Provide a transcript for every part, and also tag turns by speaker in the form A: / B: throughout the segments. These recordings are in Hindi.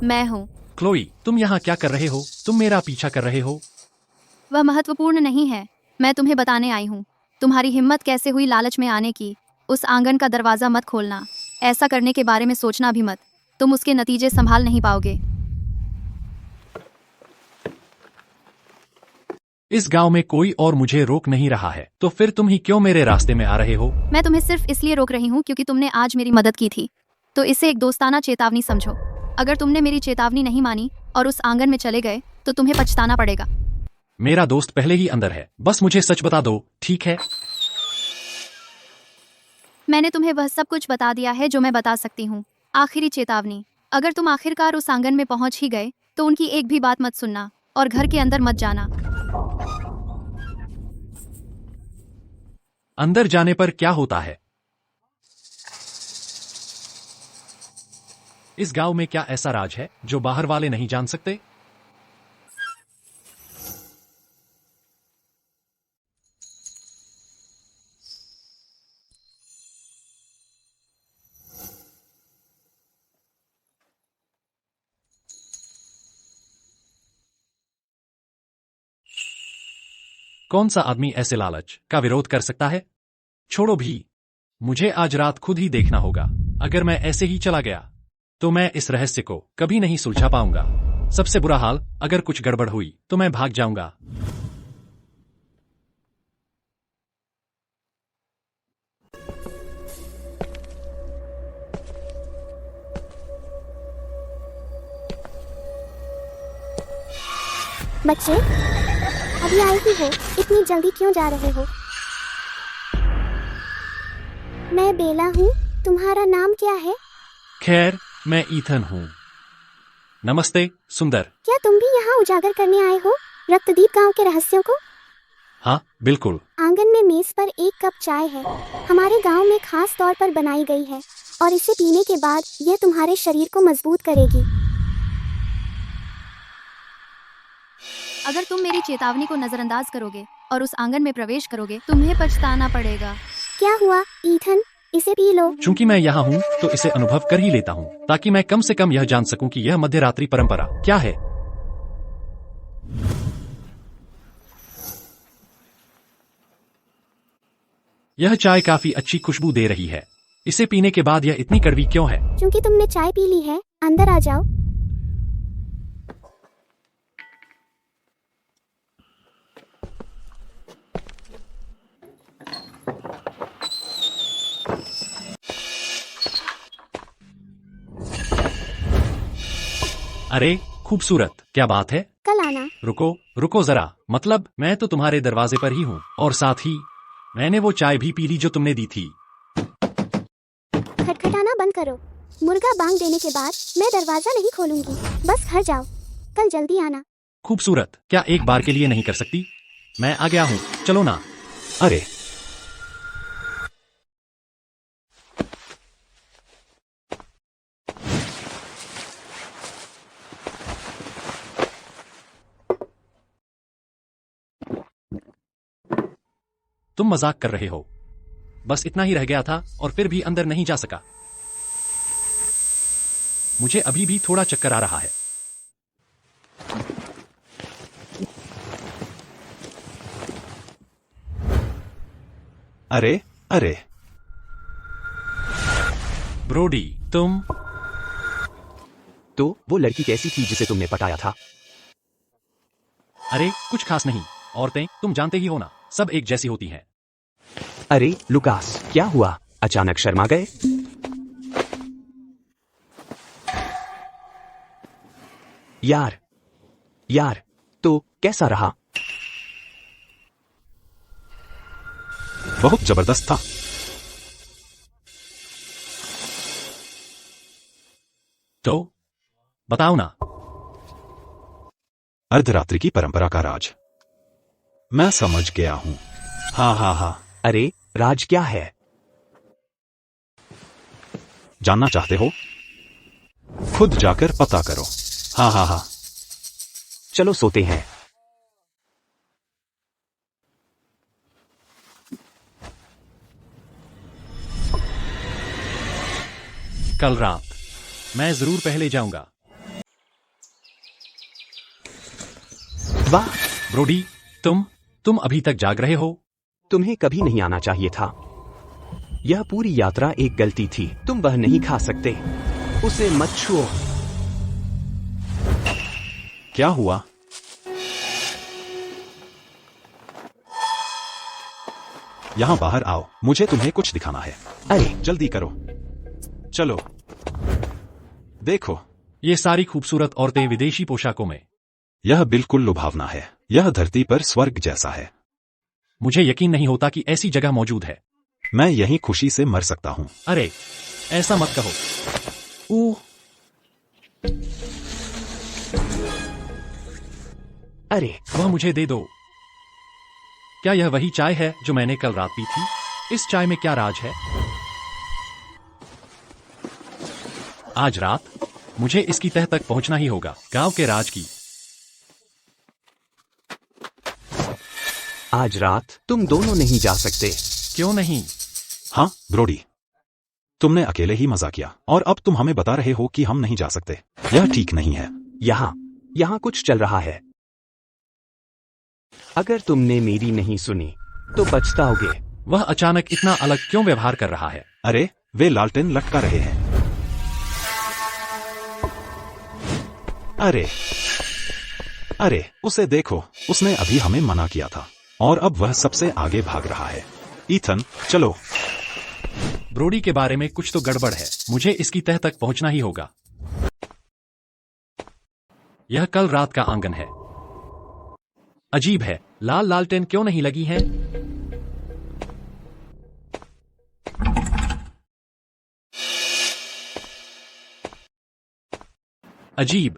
A: मैं हूँ।
B: क्लोई, तुम यहाँ क्या कर रहे हो? तुम मेरा पीछा कर रहे हो?
A: वह महत्वपूर्ण नहीं है, मैं तुम्हें बताने आई हूँ। तुम्हारी हिम्मत कैसे हुई लालच में आने की? उस आंगन का दरवाज़ा मत खोलना। ऐसा करने के बारे में सोचना भी मत। तुम उसके नतीजे संभाल नहीं पाओगे।
B: इस गांव में कोई और मुझे रोक नहीं रहा है, तो फिर तुम ही क्यों मेरे रास्ते में आ रहे हो?
A: मैं तुम्हें सिर्फ इसलिए रोक रही हूँ क्योंकि तुमने आज मेरी मदद की थी, तो इसे एक दोस्ताना चेतावनी समझो। अगर तुमने मेरी चेतावनी नहीं मानी और उस आंगन में चले गए तो तुम्हें पछताना पड़ेगा।
B: मेरा दोस्त पहले ही अंदर है, बस मुझे सच बता दो, ठीक है?
A: मैंने तुम्हें वह सब कुछ बता दिया है जो मैं बता सकती हूँ। आखिरी चेतावनी, अगर तुम आखिरकार उस आंगन में पहुंच ही गए तो उनकी एक भी बात मत सुनना और घर के अंदर मत जाना।
B: अंदर जाने पर क्या होता है? इस गांव में क्या ऐसा राज है जो बाहर वाले नहीं जान सकते? कौन सा आदमी ऐसे लालच का विरोध कर सकता है? छोड़ो भी, मुझे आज रात खुद ही देखना होगा। अगर मैं ऐसे ही चला गया तो मैं इस रहस्य को कभी नहीं सुलझा पाऊंगा। सबसे बुरा हाल, अगर कुछ गड़बड़ हुई तो मैं भाग जाऊंगा।
C: बच्चे, अभी आए ही हो, इतनी जल्दी क्यों जा रहे हो? मैं बेला हूँ, तुम्हारा नाम क्या है?
B: खैर, मैं ईथन हूँ। नमस्ते सुंदर।
C: क्या तुम भी यहाँ उजागर करने आए हो रक्तदीप गांव के रहस्यों को?
B: हाँ बिल्कुल।
C: आंगन में मेज पर एक कप चाय है, हमारे गांव में खास तौर पर बनाई गई है और इसे पीने के बाद यह तुम्हारे शरीर को मजबूत करेगी।
A: अगर तुम मेरी चेतावनी को नजरअंदाज करोगे और उस आंगन में प्रवेश करोगे तुम्हें पछताना पड़ेगा।
C: क्या हुआ ईथन, इसे पी लो।
B: चूंकि मैं यहाँ हूँ तो इसे अनुभव कर ही लेता हूँ, ताकि मैं कम से कम यह जान सकूं कि यह मध्यरात्रि परंपरा क्या है। यह चाय काफी अच्छी खुशबू दे रही है। इसे पीने के बाद यह इतनी कड़वी क्यों है?
C: क्योंकि तुमने चाय पी ली है, अंदर आ जाओ।
B: अरे खूबसूरत, क्या बात है?
C: कल आना।
B: रुको रुको जरा, मतलब मैं तो तुम्हारे दरवाजे पर ही हूँ, और साथ ही मैंने वो चाय भी पी ली जो तुमने दी थी।
C: खटखटाना बंद करो। मुर्गा बांग देने के बाद मैं दरवाजा नहीं खोलूंगी, बस घर जाओ। कल जल्दी आना।
B: खूबसूरत, क्या एक बार के लिए नहीं कर सकती? मैं आ गया हूँ, चलो ना। अरे तुम मजाक कर रहे हो? बस इतना ही रह गया था और फिर भी अंदर नहीं जा सका। मुझे अभी भी थोड़ा चक्कर आ रहा है।
D: अरे अरे,
B: ब्रोडी, तुम?
D: तो वो लड़की कैसी थी जिसे तुमने पटाया था?
B: अरे कुछ खास नहीं, औरतें तुम जानते ही हो ना, सब एक जैसी होती हैं।
D: अरे लुकास, क्या हुआ? अचानक शर्मा गए? यार, तो कैसा रहा?
E: बहुत जबरदस्त था।
B: तो बताओ ना।
E: अर्धरात्रि की परंपरा का राज मैं समझ गया हूं। हाँ हाँ हाँ।
D: अरे राज क्या है?
E: जानना चाहते हो? खुद जाकर पता करो। हाँ हाँ हाँ।
D: चलो सोते हैं।
B: कल रात मैं जरूर पहले जाऊंगा।
D: वाह,
B: ब्रोडी, तुम अभी तक जाग रहे हो?
D: तुम्हें कभी नहीं आना चाहिए था। यह पूरी यात्रा एक गलती थी। तुम वह नहीं खा सकते। उसे मत छुओ।
E: क्या हुआ? यहाँ बाहर आओ, मुझे तुम्हें कुछ दिखाना है।
D: अरे,
E: जल्दी करो, चलो। देखो,
B: ये सारी खूबसूरत औरतें विदेशी पोशाकों में।
E: यह बिल्कुल लुभावना है। यह धरती पर स्वर्ग जैसा है।
B: मुझे यकीन नहीं होता कि ऐसी जगह मौजूद है।
E: मैं यहीं खुशी से मर सकता हूँ।
B: अरे, ऐसा मत कहो। ऊह,
D: अरे,
B: वह मुझे दे दो। क्या यह वही चाय है जो मैंने कल रात पी थी? इस चाय में क्या राज है? आज रात मुझे इसकी तह तक पहुंचना ही होगा, गांव के राज की।
D: आज रात तुम दोनों नहीं जा सकते।
B: क्यों नहीं?
E: हाँ, ब्रोडी, तुमने अकेले ही मजा किया और अब तुम हमें बता रहे हो कि हम नहीं जा सकते। यह ठीक नहीं है।
D: यहाँ कुछ चल रहा है। अगर तुमने मेरी नहीं सुनी तो पछताओगे।
B: वह अचानक इतना अलग क्यों व्यवहार कर रहा है?
E: अरे, वे लालटेन लटका रहे हैं। अरे, अरे, उसे देखो, उसने अभी हमें मना किया था और अब वह सबसे आगे भाग रहा है। ईथन, चलो।
B: ब्रोडी के बारे में कुछ तो गड़बड़ है। मुझे इसकी तह तक पहुंचना ही होगा। यह कल रात का आंगन है। अजीब है, लाल लालटेन क्यों नहीं लगी है? अजीब,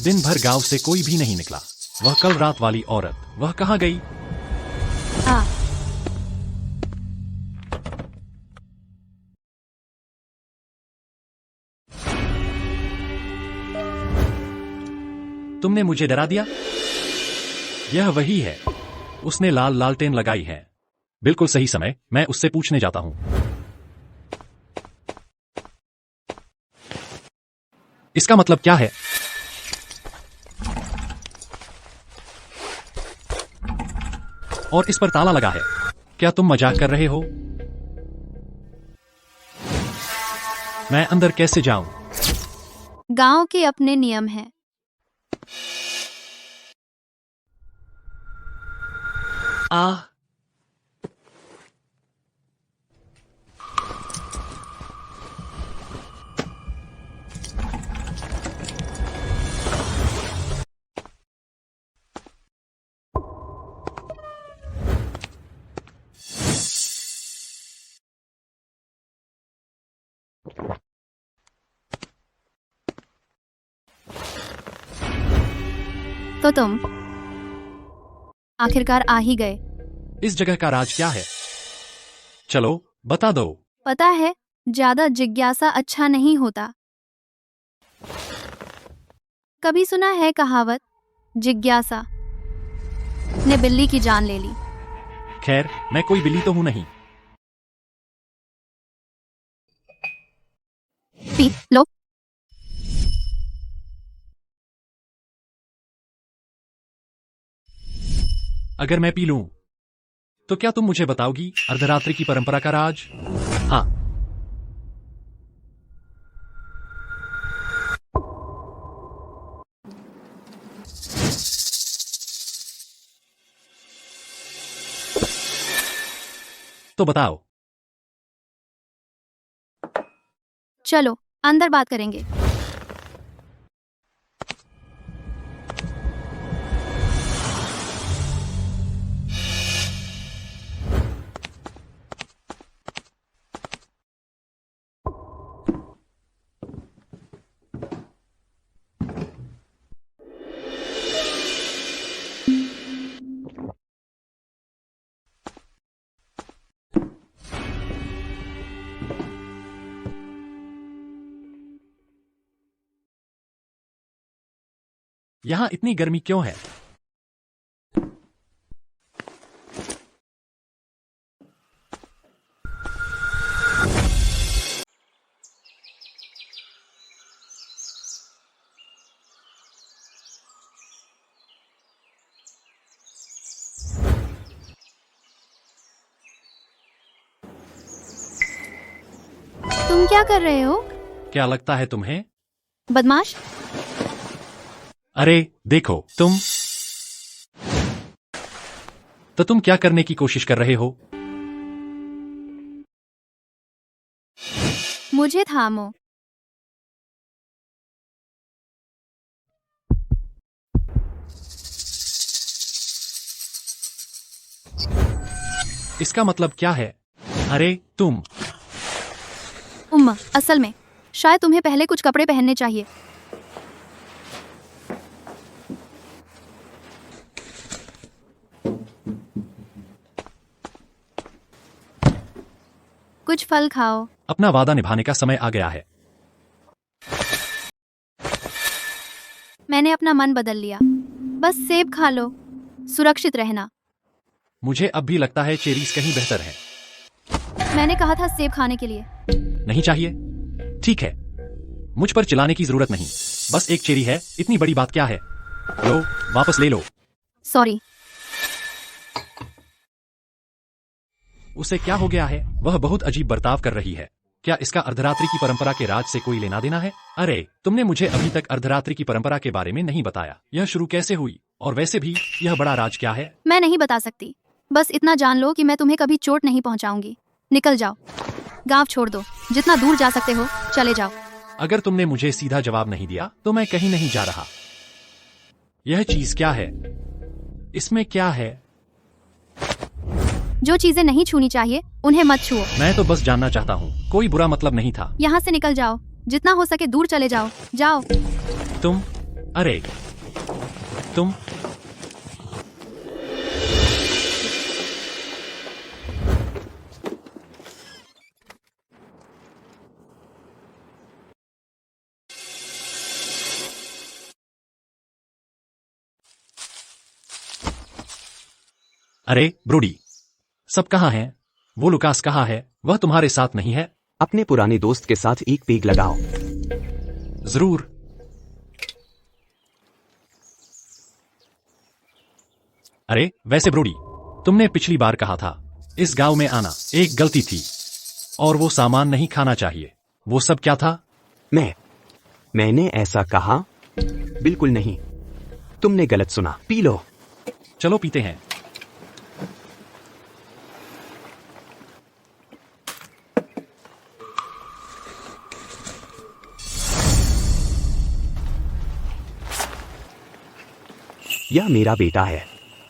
B: दिन भर गांव से कोई भी नहीं निकला। वह कल रात वाली औरत, वह कहाँ गई?
A: आ,
B: तुमने मुझे डरा दिया। यह वही है, उसने लाल लालटेन लगाई है। बिल्कुल सही समय, मैं उससे पूछने जाता हूं। इसका मतलब क्या है? और इस पर ताला लगा है। क्या तुम मजाक कर रहे हो? मैं अंदर कैसे जाऊं?
A: गांव के अपने नियम हैं।
B: आह,
A: तो तुम आखिरकार आ ही गए।
B: इस जगह का राज क्या है? चलो, बता दो।
A: पता है, ज्यादा जिज्ञासा अच्छा नहीं होता। कभी सुना है कहावत, जिज्ञासा ने बिल्ली की जान ले ली।
B: खैर, मैं कोई बिल्ली तो हूं नहीं।
A: P low.
B: अगर मैं पी लूं, तो क्या तुम मुझे बताओगी अर्धरात्रि की परंपरा का राज? हाँ। तो बताओ।
A: चलो, अंदर बात करेंगे।
B: यहां इतनी गर्मी क्यों है?
A: क्या कर रहे हो?
B: क्या लगता है तुम्हें?
A: बदमाश।
B: अरे देखो तुम क्या करने की कोशिश कर रहे हो?
A: मुझे थामो।
B: इसका मतलब क्या है? अरे तुम।
A: असल में शायद तुम्हें पहले कुछ कपड़े पहनने चाहिए। कुछ फल खाओ।
B: अपना वादा निभाने का समय आ गया है।
A: मैंने अपना मन बदल लिया। बस सेब खा लो। सुरक्षित रहना।
B: मुझे अब भी लगता है चेरीज कहीं बेहतर है।
A: मैंने कहा था सेब खाने के लिए।
B: नहीं चाहिए? ठीक है, मुझ पर चिल्लाने की जरूरत नहीं। बस एक चेरी है, इतनी बड़ी बात क्या है? लो, वापस ले लो।
A: सॉरी।
B: उसे क्या हो गया है? वह बहुत अजीब बर्ताव कर रही है। क्या इसका अर्धरात्रि की परंपरा के राज से कोई लेना देना है? अरे तुमने मुझे अभी तक अर्धरात्रि की परंपरा के बारे में नहीं बताया। यह शुरू कैसे हुई? और वैसे भी यह बड़ा राज क्या है?
A: मैं नहीं बता सकती। बस इतना जान लो कि मैं तुम्हें कभी चोट नहीं पहुंचाऊंगी। निकल जाओ। गांव छोड़ दो। जितना दूर जा सकते हो चले जाओ।
B: अगर तुमने मुझे सीधा जवाब नहीं दिया तो मैं कहीं नहीं जा रहा। यह चीज क्या है? इसमें क्या है?
A: जो चीजें नहीं छूनी चाहिए उन्हें मत छुओ।
B: मैं तो बस जानना चाहता हूँ, कोई बुरा मतलब नहीं था।
A: यहाँ से निकल जाओ। जितना हो सके दूर चले जाओ। जाओ।
B: तुम, अरे तुम। अरे ब्रोडी, सब कहाँ हैं? वो लुकास कहाँ है? वह तुम्हारे साथ नहीं है?
D: अपने पुराने दोस्त के साथ एक पेग लगाओ।
B: जरूर। अरे वैसे ब्रोडी, तुमने पिछली बार कहा था इस गांव में आना एक गलती थी और वो सामान नहीं खाना चाहिए। वो सब क्या था?
D: मैंने ऐसा कहा? बिल्कुल नहीं। तुमने गलत सुना। P low.
B: चलो पीते हैं।
D: यह मेरा बेटा है।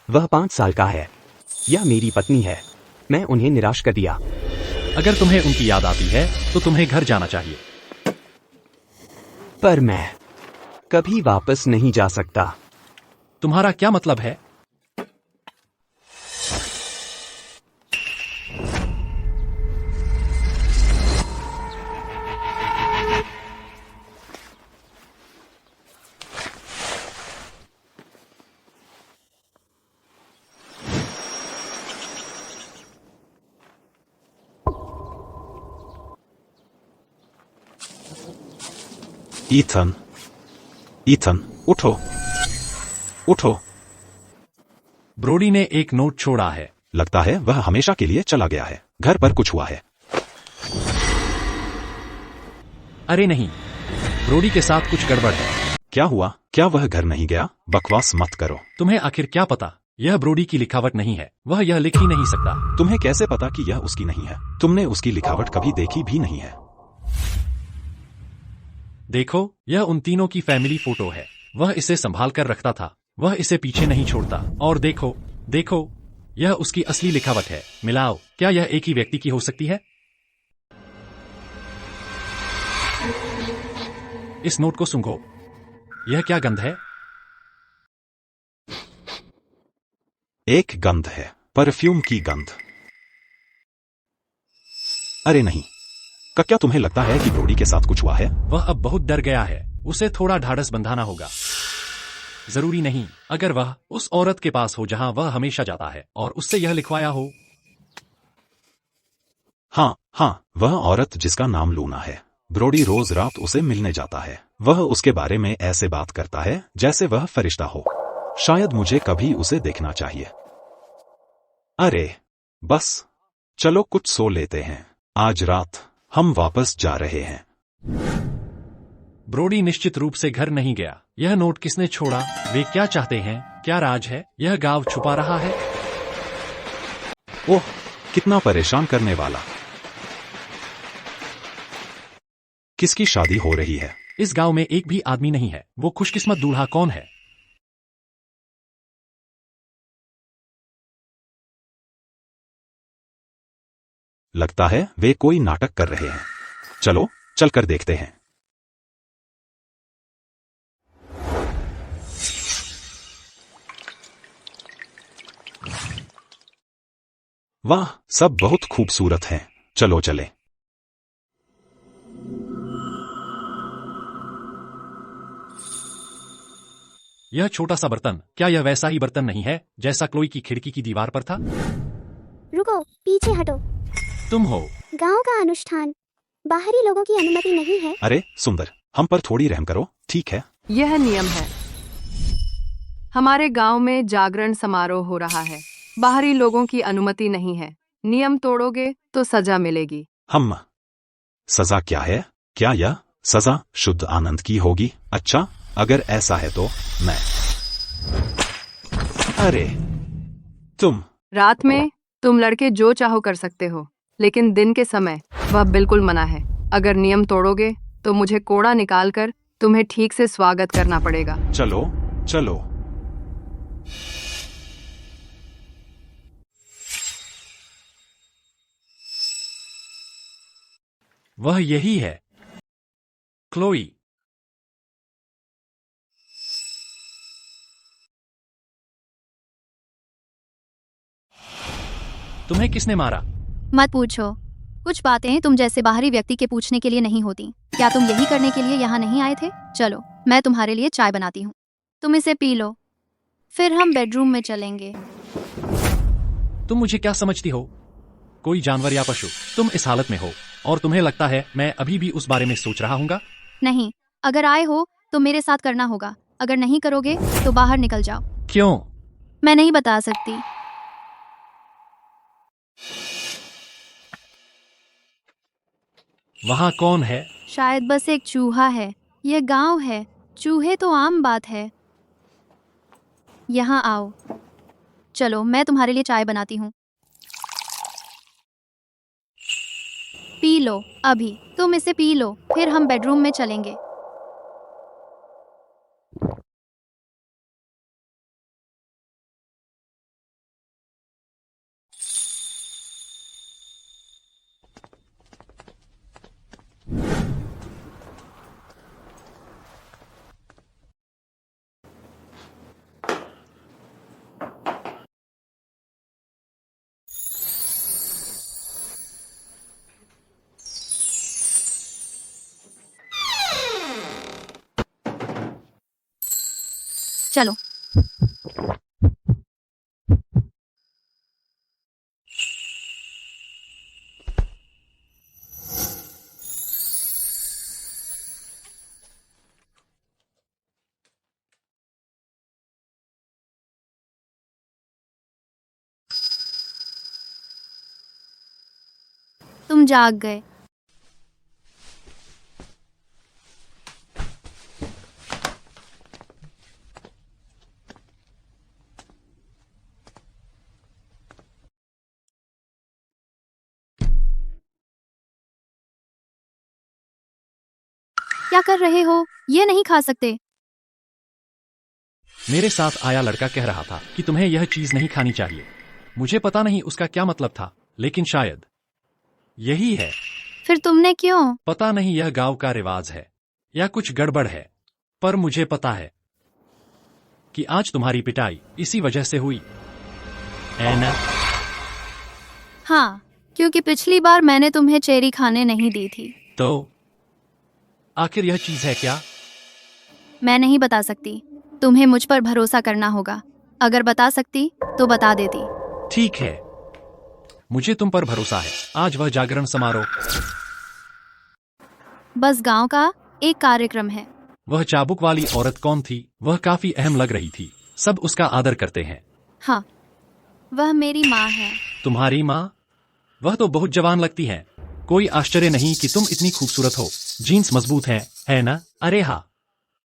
D: वह 5 साल का है। यह मेरी पत्नी है। मैं उन्हें निराश कर दिया।
B: अगर तुम्हें उनकी याद आती है तो तुम्हें घर जाना चाहिए।
D: पर मैं कभी वापस नहीं जा सकता।
B: तुम्हारा क्या मतलब है?
E: ईथन, उठो, उठो।
B: ब्रोडी ने एक नोट छोड़ा है।
E: लगता है वह हमेशा के लिए चला गया है। घर पर कुछ हुआ है।
B: अरे नहीं, ब्रोडी के साथ कुछ गड़बड़ है।
E: क्या हुआ? क्या वह घर नहीं गया? बकवास मत करो।
B: तुम्हें आखिर क्या पता? यह ब्रोडी की लिखावट नहीं है। वह यह लिख ही नहीं सकता।
E: तुम्हें कैसे पता कि यह उसकी नहीं है? तुमने उसकी लिखावट कभी देखी भी नहीं है।
B: देखो, यह उन तीनों की फैमिली फोटो है। वह इसे संभाल कर रखता था। वह इसे पीछे नहीं छोड़ता। और देखो, देखो, यह उसकी असली लिखावट है। मिलाओ, क्या यह एक ही व्यक्ति की हो सकती है? इस नोट को सूंघो। यह क्या गंध है?
E: एक गंध है, परफ्यूम की गंध। अरे नहीं, क्या तुम्हें लगता है कि ब्रोडी के साथ कुछ हुआ है?
B: वह अब बहुत डर गया है। उसे थोड़ा ढाढ़स बंधाना होगा। जरूरी नहीं, अगर वह उस औरत के पास हो जहां वह हमेशा जाता है और उससे यह लिखवाया हो।
E: हाँ, वह औरत जिसका नाम लूना है। ब्रोडी रोज रात उसे मिलने जाता है। वह उसके बारे में ऐसे बात करता है जैसे वह फरिश्ता हो। शायद मुझे कभी उसे देखना चाहिए। अरे बस, चलो कुछ सो लेते हैं। आज रात हम वापस जा रहे हैं।
B: ब्रोडी निश्चित रूप से घर नहीं गया। यह नोट किसने छोड़ा? वे क्या चाहते हैं? क्या राज है? यह गाँव छुपा रहा है?
E: ओह, कितना परेशान करने वाला। किसकी शादी हो रही है?
B: इस गांव में एक भी आदमी नहीं है। वो खुशकिस्मत दूल्हा कौन है?
E: लगता है वे कोई नाटक कर रहे हैं। चलो चलकर देखते हैं। वाह, सब बहुत खूबसूरत हैं। चलो चलें।
B: यह छोटा सा बर्तन, क्या यह वैसा ही बर्तन नहीं है जैसा क्लोई की खिड़की की दीवार पर था?
C: रुको, पीछे हटो।
B: तुम हो?
C: गांव का अनुष्ठान, बाहरी लोगों की अनुमति नहीं है।
E: अरे सुंदर, हम पर थोड़ी रहम करो, ठीक है?
F: यह नियम है। हमारे गांव में जागरण समारोह हो रहा है। बाहरी लोगों की अनुमति नहीं है। नियम तोड़ोगे तो सजा मिलेगी।
E: हम सजा क्या है? क्या यह सजा शुद्ध आनंद की होगी? अच्छा, अगर ऐसा है तो मैं। अरे तुम।
F: रात में तुम लड़के जो चाहो कर सकते हो, लेकिन दिन के समय वह बिल्कुल मना है। अगर नियम तोड़ोगे तो मुझे कोड़ा निकालकर तुम्हें ठीक से स्वागत करना पड़ेगा।
E: चलो चलो।
B: वह यही है, क्लोई। तुम्हें किसने मारा?
A: मत पूछो। कुछ बातें तुम जैसे बाहरी व्यक्ति के पूछने के लिए नहीं होती। क्या तुम यही करने के लिए यहाँ नहीं आए थे? चलो, मैं तुम्हारे लिए चाय बनाती हूँ। तुम इसे पी लो, फिर हम बेडरूम में चलेंगे।
B: तुम मुझे क्या समझती हो? कोई जानवर या पशु? तुम इस हालत में हो और तुम्हें लगता है मैं अभी भी उस बारे में सोच रहा हूँगा?
A: नहीं, अगर आए हो तो मेरे साथ करना होगा। अगर नहीं करोगे तो बाहर निकल जाओ।
B: क्यों?
A: मैं नहीं बता सकती।
B: वहाँ कौन है?
A: शायद बस एक चूहा है। यह गांव है, चूहे तो आम बात है। यहाँ आओ। चलो, मैं तुम्हारे लिए चाय बनाती हूँ। पी लो अभी। तुम इसे पी लो, फिर हम बेडरूम में चलेंगे। चलो। तुम जाग गए। क्या कर रहे हो? ये नहीं खा सकते।
B: मेरे साथ आया लड़का कह रहा था कि तुम्हें यह चीज नहीं खानी चाहिए। मुझे पता नहीं उसका क्या मतलब था, लेकिन शायद यही है।
A: फिर तुमने क्यों?
B: पता नहीं, यह गांव का रिवाज है या कुछ गड़बड़ है, पर मुझे पता है कि आज तुम्हारी पिटाई इसी वजह से हुई। एना?
A: हाँ, क्योंकि पिछली बार मैंने तुम्हें चेरी खाने नहीं दी थी।
B: तो आखिर यह चीज है क्या?
A: मैं नहीं बता सकती। तुम्हें मुझ पर भरोसा करना होगा। अगर बता सकती तो बता देती।
B: ठीक है, मुझे तुम पर भरोसा है। आज वह जागरण समारोह
A: बस गांव का एक कार्यक्रम है।
B: वह चाबुक वाली औरत कौन थी? वह काफी अहम लग रही थी। सब उसका आदर करते हैं।
A: हाँ, वह मेरी माँ है।
B: तुम्हारी माँ? वह तो बहुत जवान लगती है। कोई आश्चर्य नहीं कि तुम इतनी खूबसूरत हो। जीन्स मजबूत है ना? अरे हाँ,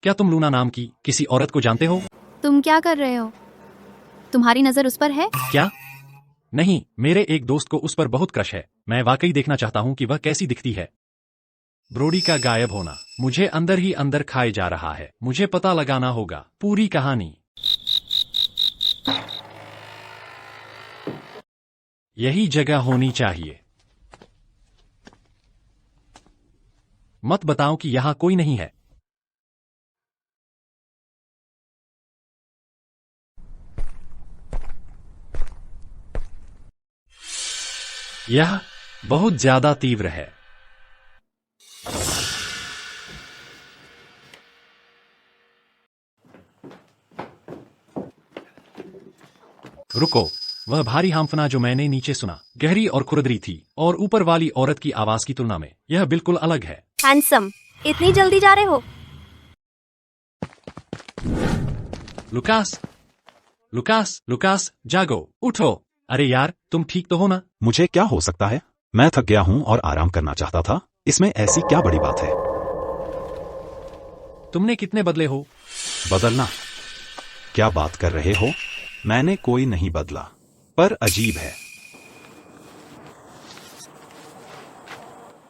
B: क्या तुम लूना नाम की किसी औरत को जानते हो?
A: तुम क्या कर रहे हो? तुम्हारी नजर उस पर है?
B: क्या? नहीं, मेरे एक दोस्त को उस पर बहुत क्रश है। मैं वाकई देखना चाहता हूँ कि वह कैसी दिखती है। ब्रोडी का गायब होना मुझे अंदर ही अंदर खाए जा रहा है। मुझे पता लगाना होगा पूरी कहानी। यही जगह होनी चाहिए। मत बताओ कि यहां कोई नहीं है। यह बहुत ज्यादा तीव्र है। रुको, वह भारी हांफना जो मैंने नीचे सुना गहरी और खुरदरी थी, और ऊपर वाली औरत की आवाज की तुलना में यह बिल्कुल अलग है।
C: हैंडसम, इतनी जल्दी जा रहे हो?
B: लुकास, लुकास, लुकास, जागो, उठो। अरे यार, तुम ठीक तो हो ना?
E: मुझे क्या हो सकता है? मैं थक गया हूँ और आराम करना चाहता था। इसमें ऐसी क्या बड़ी बात है?
B: तुमने कितने बदले हो?
E: बदलना? क्या बात कर रहे हो? मैंने कोई नहीं बदला, पर अजीब है।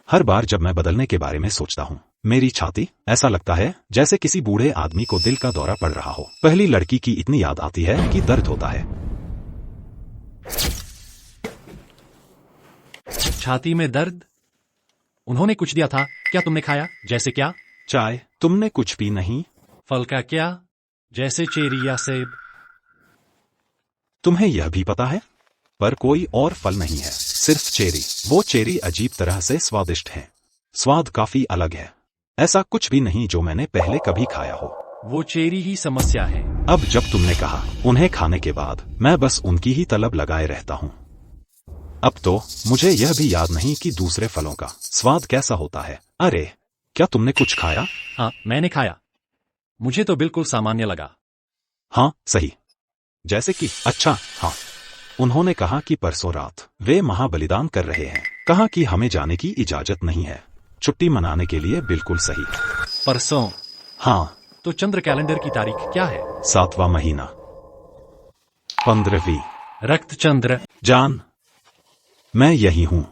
E: हर बार जब मैं बदलने के बारे में सोचता हूँ, मेरी छाती ऐसा लगता है जैसे किसी बूढ़े आदमी को दिल का दौरा पड़ रहा हो। पहली लड़की की इतनी याद आती है कि दर्द होता है।
B: छाती में दर्द? उन्होंने कुछ दिया था क्या? तुमने खाया? जैसे क्या?
E: चाय? तुमने कुछ भी नहीं?
B: फल का क्या? जैसे चेरी या सेब?
E: तुम्हें यह भी पता है? पर कोई और फल नहीं है, सिर्फ चेरी। वो चेरी अजीब तरह से स्वादिष्ट है। स्वाद काफी अलग है। ऐसा कुछ भी नहीं जो मैंने पहले कभी खाया हो।
B: वो चेरी ही समस्या है।
E: अब जब तुमने कहा उन्हें खाने के बाद, मैं बस उनकी ही तलब लगाए रहता हूँ। अब तो मुझे यह भी याद नहीं कि दूसरे फलों का स्वाद कैसा होता है। अरे, क्या तुमने कुछ खाया?
B: हाँ, मैंने खाया। मुझे तो बिल्कुल सामान्य लगा।
E: हाँ, सही। जैसे कि? अच्छा, हाँ। उन्होंने कहा कि परसों रात वे महाबलिदान कर रहे हैं। कहा कि हमें जाने की इजाजत नहीं है। छुट्टी मनाने के लिए बिल्कुल सही।
B: परसों?
E: हाँ।
B: तो चंद्र कैलेंडर की तारीख क्या है?
E: 7वां महीना, 15वीं।
B: रक्त चंद्र।
E: जान, मैं यही हूँ।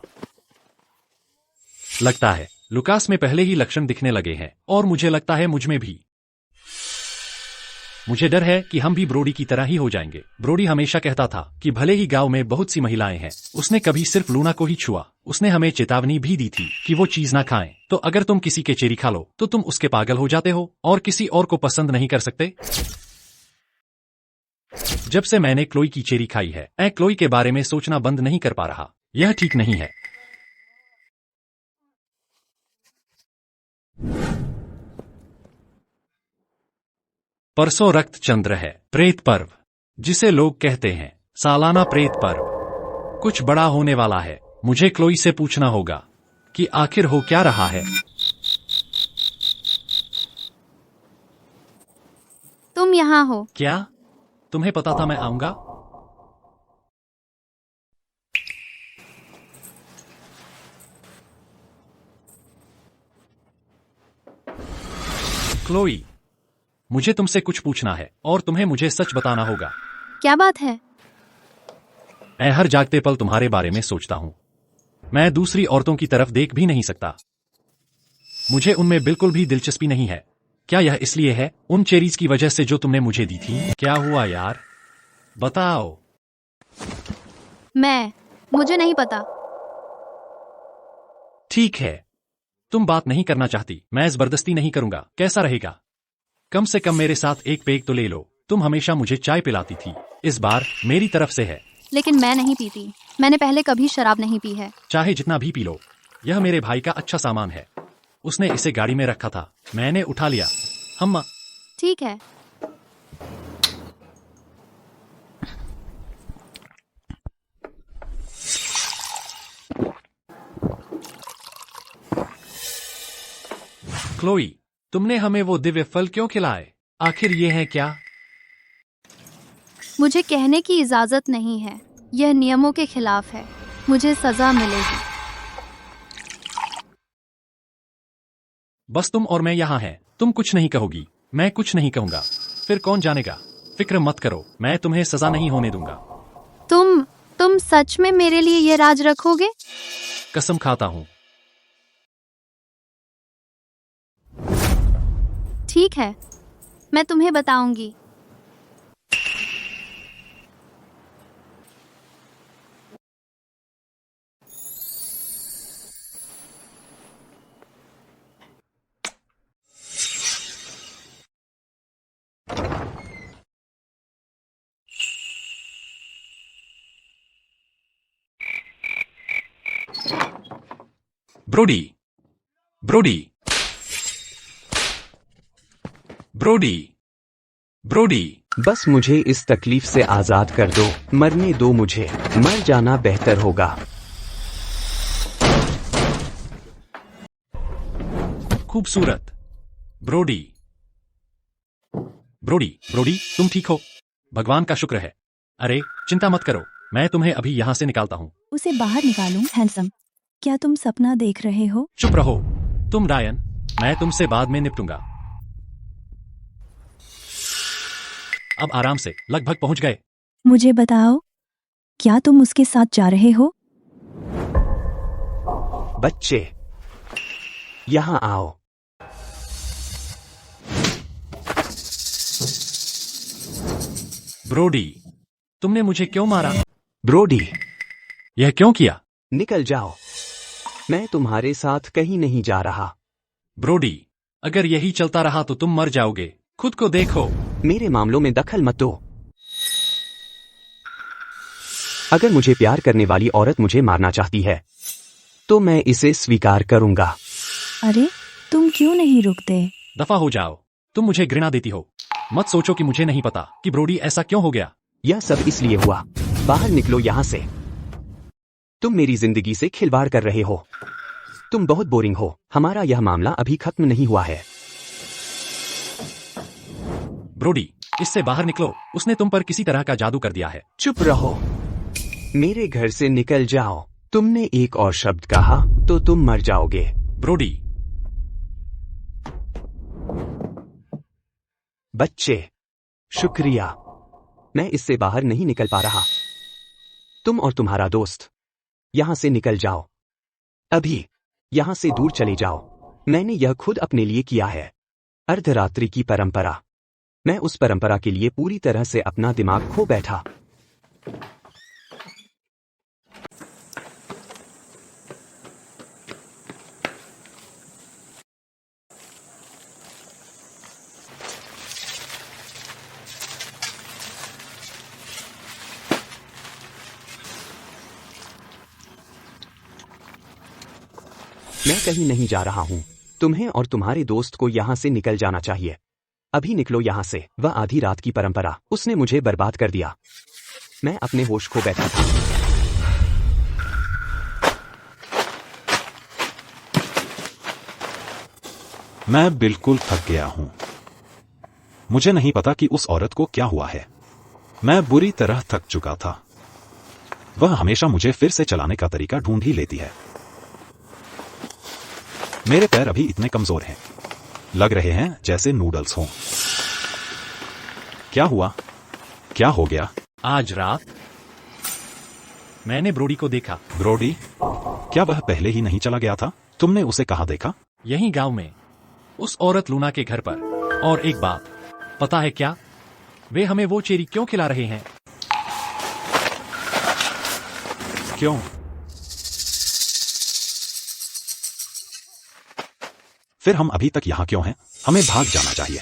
B: लगता है लुकास में पहले ही लक्षण दिखने लगे हैं, और मुझे लगता है मुझ में भी। मुझे डर है कि हम भी ब्रोडी की तरह ही हो जाएंगे। ब्रोडी हमेशा कहता था कि भले ही गांव में बहुत सी महिलाएं हैं, उसने कभी सिर्फ लूना को ही छुआ। उसने हमें चेतावनी भी दी थी कि वो चीज ना खाएं। तो अगर तुम किसी के चेरी खा लो तो तुम उसके पागल हो जाते हो और किसी और को पसंद नहीं कर सकते। जब से मैंने क्लोई की चेरी खाई है, मैं क्लोई के बारे में सोचना बंद नहीं कर पा रहा। यह ठीक नहीं है। परसों रक्त चंद्र है, प्रेत पर्व जिसे लोग कहते हैं सालाना प्रेत पर्व। कुछ बड़ा होने वाला है। मुझे क्लोई से पूछना होगा कि आखिर हो क्या रहा है।
A: तुम यहाँ हो?
B: क्या तुम्हें पता था मैं आऊंगा? क्लोई, मुझे तुमसे कुछ पूछना है और तुम्हें मुझे सच बताना होगा।
A: क्या बात है?
B: मैं हर जागते पल तुम्हारे बारे में सोचता हूँ। मैं दूसरी औरतों की तरफ देख भी नहीं सकता। मुझे उनमें बिल्कुल भी दिलचस्पी नहीं है। क्या यह इसलिए है उन चेरीज की वजह से जो तुमने मुझे दी थी? क्या हुआ यार, बताओ।
A: मुझे नहीं पता।
B: ठीक है, तुम बात नहीं करना चाहती, मैं जबरदस्ती नहीं करूंगा। कैसा रहेगा? कम से कम मेरे साथ एक पेग तो ले लो। तुम हमेशा मुझे चाय पिलाती थी, इस बार मेरी तरफ से है।
A: लेकिन मैं नहीं पीती। मैंने पहले कभी शराब नहीं पी है।
B: चाहे जितना भी पी लो, यह मेरे भाई का अच्छा सामान है। उसने इसे गाड़ी में रखा था, मैंने उठा लिया। हम
A: ठीक है।
B: क्लोई, तुमने हमें वो दिव्य फल क्यों खिलाए? आखिर ये है क्या?
A: मुझे कहने की इजाजत नहीं है। यह नियमों के खिलाफ है। मुझे सजा मिलेगी।
B: बस तुम और मैं यहाँ हैं। तुम कुछ नहीं कहोगी, मैं कुछ नहीं कहूंगा, फिर कौन जानेगा। फिक्र मत करो, मैं तुम्हें सजा नहीं होने दूंगा।
A: तुम सच में मेरे लिए ये राज रखोगे?
B: कसम खाता हूँ।
A: ठीक है, मैं तुम्हें बताऊंगी।
B: Brodie, Brodie, Brodie, Brodie.
D: बस मुझे इस तकलीफ से आजाद कर दो, मरने दो मुझे, मर जाना बेहतर होगा।
B: खूबसूरत ब्रोडी, ब्रोडी, ब्रोडी, तुम ठीक हो? भगवान का शुक्र है। अरे चिंता मत करो, मैं तुम्हें अभी यहाँ से निकालता हूँ।
G: उसे बाहर निकालूं? हैंडसम, क्या तुम सपना देख रहे हो?
B: चुप रहो तुम रायन, मैं तुमसे बाद में निपटूंगा। अब आराम से, लगभग पहुंच गए।
G: मुझे बताओ, क्या तुम उसके साथ जा रहे हो?
D: बच्चे, यहाँ आओ।
B: ब्रोडी, तुमने मुझे क्यों मारा?
D: ब्रोडी,
B: यह क्यों किया?
D: निकल जाओ, मैं तुम्हारे साथ कहीं नहीं जा रहा।
B: ब्रोडी, अगर यही चलता रहा तो तुम मर जाओगे। खुद को देखो।
D: मेरे मामलों में दखल मत दो। अगर मुझे प्यार करने वाली औरत मुझे मारना चाहती है तो मैं इसे स्वीकार करूंगा।
G: अरे तुम क्यों नहीं रुकते?
B: दफा हो जाओ, तुम मुझे घृणा देती हो। मत सोचो कि मुझे नहीं पता कि ब्रोडी ऐसा क्यों हो गया।
D: यह सब इसलिए हुआ। बाहर निकलो यहाँ से। तुम मेरी जिंदगी से खिलवाड़ कर रहे हो। तुम बहुत बोरिंग हो। हमारा यह मामला अभी खत्म नहीं हुआ है।
B: ब्रोडी, इससे बाहर निकलो। उसने तुम पर किसी तरह का जादू कर दिया है।
D: चुप रहो। मेरे घर से निकल जाओ। तुमने एक और शब्द कहा तो तुम मर जाओगे।
B: ब्रोडी,
D: बच्चे, शुक्रिया। मैं इससे बाहर नहीं निकल पा रहा। तुम और तुम्हारा दोस्त यहां से निकल जाओ। अभी यहां से दूर चले जाओ। मैंने यह खुद अपने लिए किया है। अर्धरात्रि की परंपरा। मैं उस परंपरा के लिए पूरी तरह से अपना दिमाग खो बैठा। मैं कहीं नहीं जा रहा हूं। तुम्हें और तुम्हारे दोस्त को यहां से निकल जाना चाहिए। अभी निकलो यहां से। वह आधी रात की परंपरा, उसने मुझे बर्बाद कर दिया। मैं अपने होश खो बैठा था।
E: मैं बिल्कुल थक गया हूं। मुझे नहीं पता कि उस औरत को क्या हुआ है। मैं बुरी तरह थक चुका था। वह हमेशा मुझे फिर से चलाने का तरीका ढूंढ ही लेती है। मेरे पैर अभी इतने कमजोर हैं, लग रहे हैं जैसे नूडल्स हों। क्या हुआ? क्या हो गया?
B: आज रात मैंने ब्रोडी को देखा।
E: ब्रोडी? क्या वह पहले ही नहीं चला गया था? तुमने उसे कहाँ देखा?
B: यहीं गांव में, उस औरत लूना के घर पर। और एक बात पता है क्या? वे हमें वो चेरी क्यों खिला रहे हैं?
E: क्यों? फिर हम अभी तक यहाँ क्यों हैं? हमें भाग जाना चाहिए।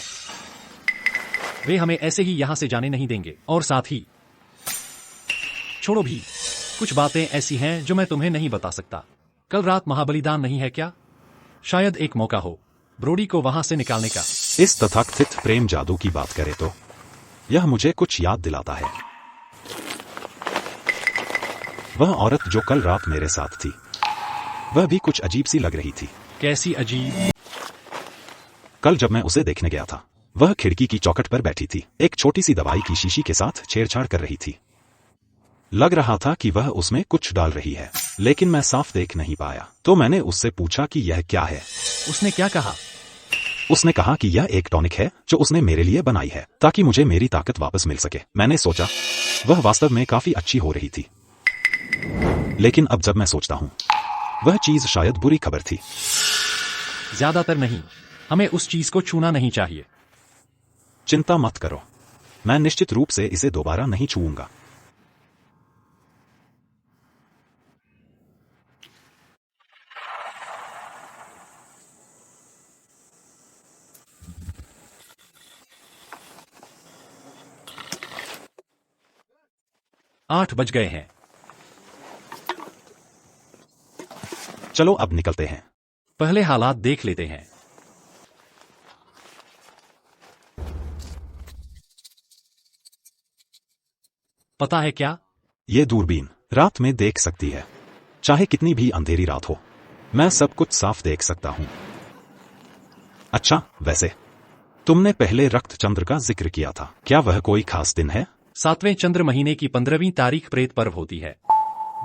B: वे हमें ऐसे ही यहाँ से जाने नहीं देंगे। और साथ ही छोड़ो भी, कुछ बातें ऐसी हैं जो मैं तुम्हें नहीं बता सकता। कल रात महाबलिदान नहीं है क्या? शायद एक मौका हो ब्रोडी को वहां से निकालने का।
E: इस तथाकथित प्रेम जादू की बात करें तो यह मुझे कुछ याद दिलाता है। वह औरत जो कल रात मेरे साथ थी, वह भी कुछ अजीब सी लग रही थी।
B: कैसी अजीब?
E: कल जब मैं उसे देखने गया था, वह खिड़की की चौखट पर बैठी थी, एक छोटी सी दवाई की शीशी के साथ छेड़छाड़ कर रही थी। लग रहा था कि वह उसमें कुछ डाल रही है, लेकिन मैं साफ देख नहीं पाया। तो मैंने उससे पूछा कि यह क्या है।
B: उसने क्या कहा?
E: उसने कहा कि यह एक टॉनिक है जो उसने मेरे लिए बनाई है ताकि मुझे मेरी ताकत वापस मिल सके। मैंने सोचा वह वास्तव में काफी अच्छी हो रही थी, लेकिन अब जब मैं सोचता हूँ वह चीज शायद बुरी खबर थी।
B: ज्यादातर नहीं, हमें उस चीज को छूना नहीं चाहिए।
E: चिंता मत करो, मैं निश्चित रूप से इसे दोबारा नहीं छूऊंगा।
B: आठ बज गए हैं।
E: चलो अब निकलते हैं।
B: पहले हालात देख लेते हैं। पता है क्या,
E: ये दूरबीन रात में देख सकती है, चाहे कितनी भी अंधेरी रात हो। मैं सब कुछ साफ देख सकता हूं। अच्छा, वैसे तुमने पहले रक्त चंद्र का जिक्र किया था, क्या वह कोई खास दिन है?
B: 7वें चंद्र महीने की 15वीं तारीख प्रेत पर्व होती है,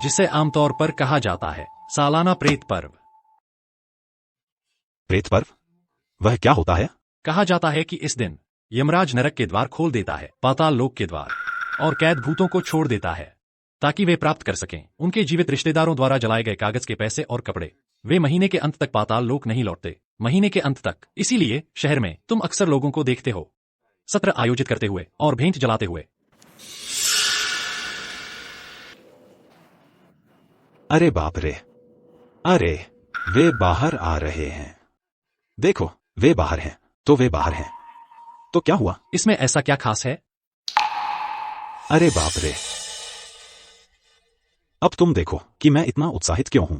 B: जिसे आमतौर पर कहा जाता है सालाना प्रेत पर्व।
E: प्रेत पर्व? वह क्या होता है?
B: कहा जाता है कि इस दिन यमराज नरक के द्वार खोल देता है, पाताल लोक के द्वार, और कैद भूतों को छोड़ देता है ताकि वे प्राप्त कर सकें उनके जीवित रिश्तेदारों द्वारा जलाए गए कागज के पैसे और कपड़े। वे महीने के अंत तक पाताल लोक नहीं लौटते, महीने के अंत तक। इसीलिए शहर में तुम अक्सर लोगों को देखते हो सत्र आयोजित करते हुए और भेंट जलाते हुए।
E: अरे बाप रे, अरे वे बाहर आ रहे हैं। देखो, वे बाहर हैं, तो वे बाहर हैं। तो क्या हुआ?
B: इसमें ऐसा क्या खास है?
E: अरे बाप रे, अब तुम देखो कि मैं इतना उत्साहित क्यों हूं।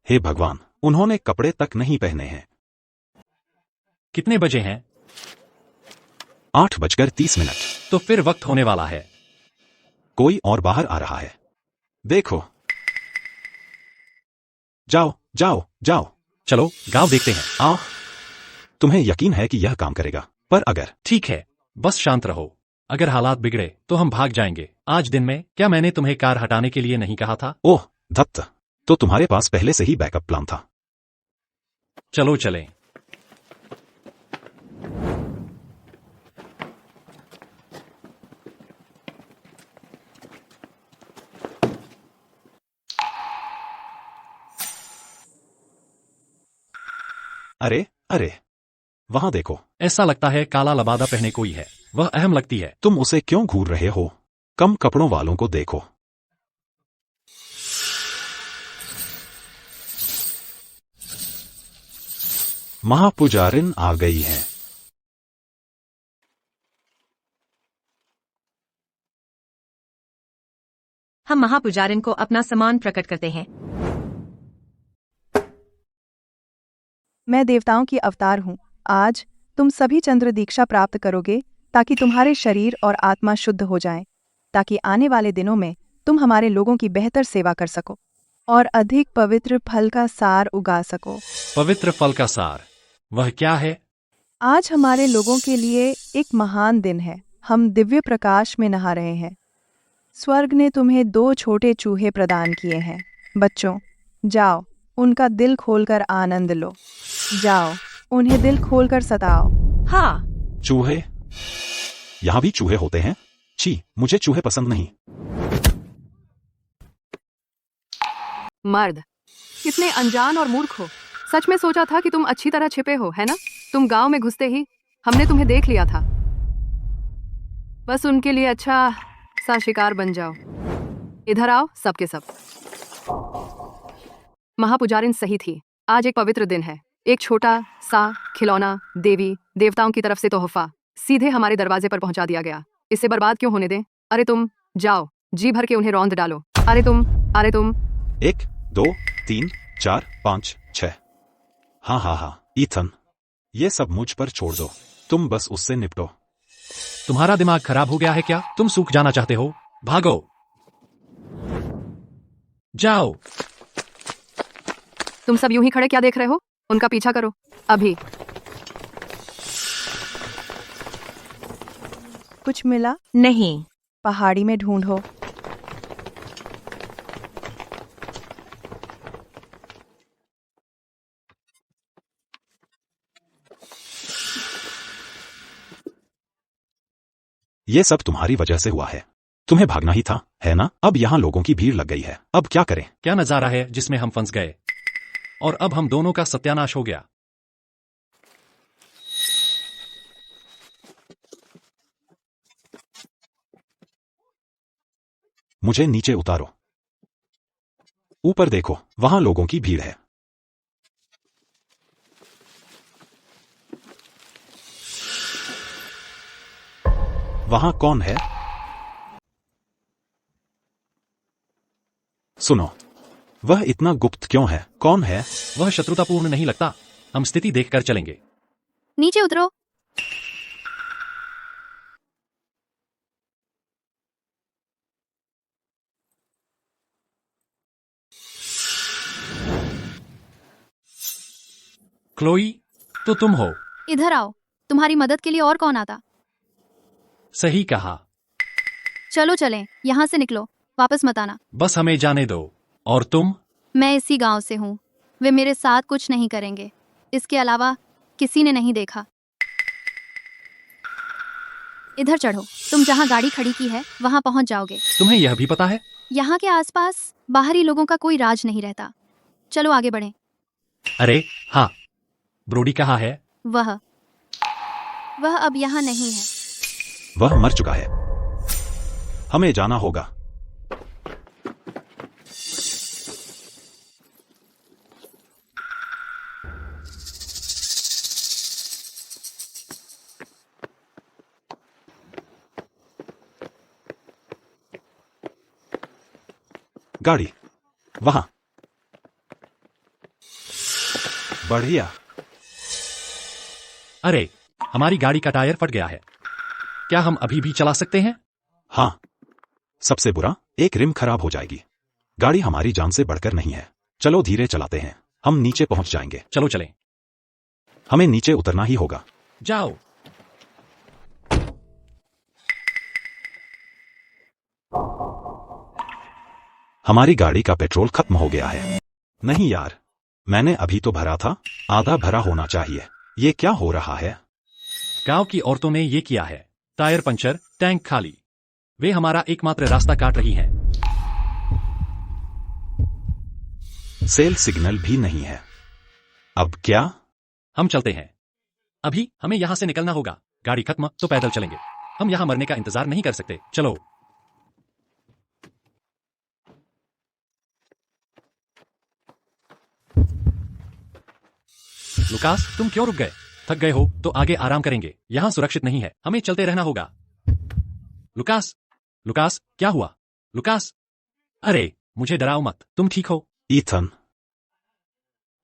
E: हे भगवान, उन्होंने कपड़े तक नहीं पहने हैं।
B: कितने बजे हैं?
E: 8:30।
B: तो फिर वक्त होने वाला है।
E: कोई और बाहर आ रहा है। देखो, जाओ जाओ जाओ।
B: चलो गांव देखते हैं।
E: आह, तुम्हें यकीन है कि यह काम करेगा? पर अगर
B: ठीक है, बस शांत रहो। अगर हालात बिगड़े तो हम भाग जाएंगे। आज दिन में क्या मैंने तुम्हें कार हटाने के लिए नहीं कहा था?
E: ओह धत्त, तो तुम्हारे पास पहले से ही बैकअप प्लान था।
B: चलो चलें।
E: अरे अरे, वहां देखो।
B: ऐसा लगता है काला लबादा पहने कोई है। वह अहम लगती है।
E: तुम उसे क्यों घूर रहे हो? कम कपड़ों वालों को देखो। महापुजारिन आ गई है।
H: हम महापुजारिन को अपना सम्मान प्रकट करते हैं।
G: मैं देवताओं की अवतार हूँ। आज तुम सभी चंद्र दीक्षा प्राप्त करोगे ताकि तुम्हारे शरीर और आत्मा शुद्ध हो जाएं, ताकि आने वाले दिनों में तुम हमारे लोगों की बेहतर सेवा कर सको और अधिक पवित्र फल का सार उगा सको।
B: पवित्र फल का सार, वह क्या है?
G: आज हमारे लोगों के लिए एक महान दिन है। हम दिव्य प्रकाश में नहा रहे हैं। स्वर्ग ने तुम्हें 2 छोटे चूहे प्रदान किए हैं। बच्चों, जाओ, उनका दिल खोलकर आनंद लो। जाओ, उन्हें दिल खोलकर सताओ।
H: हाँ,
E: चूहे? यहां भी चूहे होते हैं? छी, मुझे चूहे पसंद नहीं।
F: मर्द, कितने अनजान और मूर्ख हो। सच में सोचा था कि तुम अच्छी तरह छिपे हो, है ना? तुम गांव में घुसते ही हमने तुम्हें देख लिया था। बस उनके लिए अच्छा सा शिकार बन जाओ। इधर आओ सबके सब। महापुजारिन सही थी। आज एक पवित्र दिन है। एक छोटा सा खिलौना देवी देवताओं की तरफ से तोहफा सीधे हमारे दरवाजे पर पहुंचा दिया गया। इसे बर्बाद क्यों होने दें? अरे तुम जाओ, जी भर के उन्हें रौंद डालो। अरे तुम
E: 1 2 3 4 5 6। हाँ, ईथन, ये सब मुझ पर छोड़ दो। तुम बस उससे निपटो।
B: तुम्हारा दिमाग खराब हो गया है क्या? तुम सूख जाना चाहते हो? भागो, जाओ।
F: तुम सब यूं ही खड़े क्या देख रहे हो? उनका पीछा करो अभी।
G: कुछ मिला?
H: नहीं।
G: पहाड़ी में ढूंढो।
E: ये सब तुम्हारी वजह से हुआ है। तुम्हें भागना ही था, है ना? अब यहाँ लोगों की भीड़ लग गई है, अब क्या करें?
B: क्या नजारा है जिसमें हम फंस गए, और अब हम दोनों का सत्यानाश हो गया।
E: मुझे नीचे उतारो। ऊपर देखो, वहां लोगों की भीड़ है। वहां कौन है? सुनो, वह इतना गुप्त क्यों है? कौन है?
B: वह शत्रुतापूर्ण नहीं लगता। हम स्थिति देखकर चलेंगे।
A: नीचे उतरो।
B: क्लोई, तो तुम हो।
A: इधर आओ, तुम्हारी मदद के लिए और कौन आता।
B: सही कहा।
A: चलो चलें, यहाँ से निकलो, वापस मत आना।
B: बस हमें जाने दो। और तुम?
A: मैं इसी गांव से हूँ, वे मेरे साथ कुछ नहीं करेंगे। इसके अलावा किसी ने नहीं देखा। इधर चढ़ो, तुम जहाँ गाड़ी खड़ी की है वहाँ पहुँच जाओगे।
B: तुम्हें यह भी पता है?
A: यहाँ के आसपास बाहरी लोगों का कोई राज नहीं रहता। चलो आगे बढ़ें।
B: अरे हाँ, ब्रोडी कहाँ है?
A: वह अब यहाँ नहीं है।
E: वह मर चुका है। हमें जाना होगा। गाड़ी वहां। बढ़िया।
B: अरे, हमारी गाड़ी का टायर फट गया है। क्या हम अभी भी चला सकते हैं?
E: हाँ, सबसे बुरा, एक रिम खराब हो जाएगी। गाड़ी हमारी जान से बढ़कर नहीं है। चलो धीरे चलाते हैं, हम नीचे पहुंच जाएंगे।
B: चलो चलें।
E: हमें नीचे उतरना ही होगा।
B: जाओ।
E: हमारी गाड़ी का पेट्रोल खत्म हो गया है। नहीं यार, मैंने अभी तो भरा था, आधा भरा होना चाहिए। ये क्या हो रहा है?
B: गांव की औरतों ने ये किया है। टायर पंचर, टैंक खाली। वे हमारा एकमात्र रास्ता काट रही हैं।
E: सेल सिग्नल भी नहीं है। अब क्या?
B: हम चलते हैं। अभी हमें यहां से निकलना होगा। गाड़ी खत्म तो पैदल चलेंगे। हम यहां मरने का इंतजार नहीं कर सकते। चलो। लुकास, तुम क्यों रुक गए? थक गए हो तो आगे आराम करेंगे। यहां सुरक्षित नहीं है, हमें चलते रहना होगा। लुकास, लुकास, क्या हुआ? लुकास, अरे मुझे डराओ मत, तुम ठीक हो?
E: ईथन,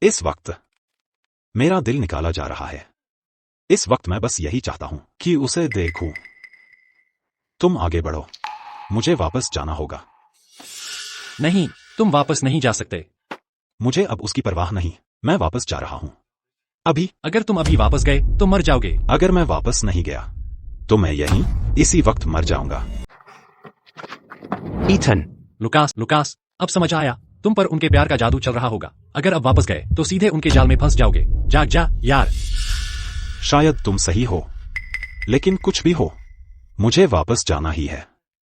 E: इस वक्त मेरा दिल निकाला जा रहा है। इस वक्त मैं बस यही चाहता हूं कि उसे देखूं। तुम आगे बढ़ो, मुझे वापस जाना होगा।
B: नहीं, तुम वापस नहीं जा सकते।
E: मुझे अब उसकी परवाह नहीं, मैं वापस जा रहा हूं। अभी।
B: अगर तुम अभी वापस गए तो मर जाओगे।
E: अगर मैं वापस नहीं गया तो मैं यहीं इसी वक्त मर जाऊंगा।
D: ईथन,
B: लुकास, लुकास, अब समझ आया, तुम पर उनके प्यार का जादू चल रहा होगा। अगर अब वापस गए तो सीधे उनके जाल में फंस जाओगे। जाग जा यार।
E: शायद तुम सही हो, लेकिन कुछ भी हो, मुझे वापस जाना ही है,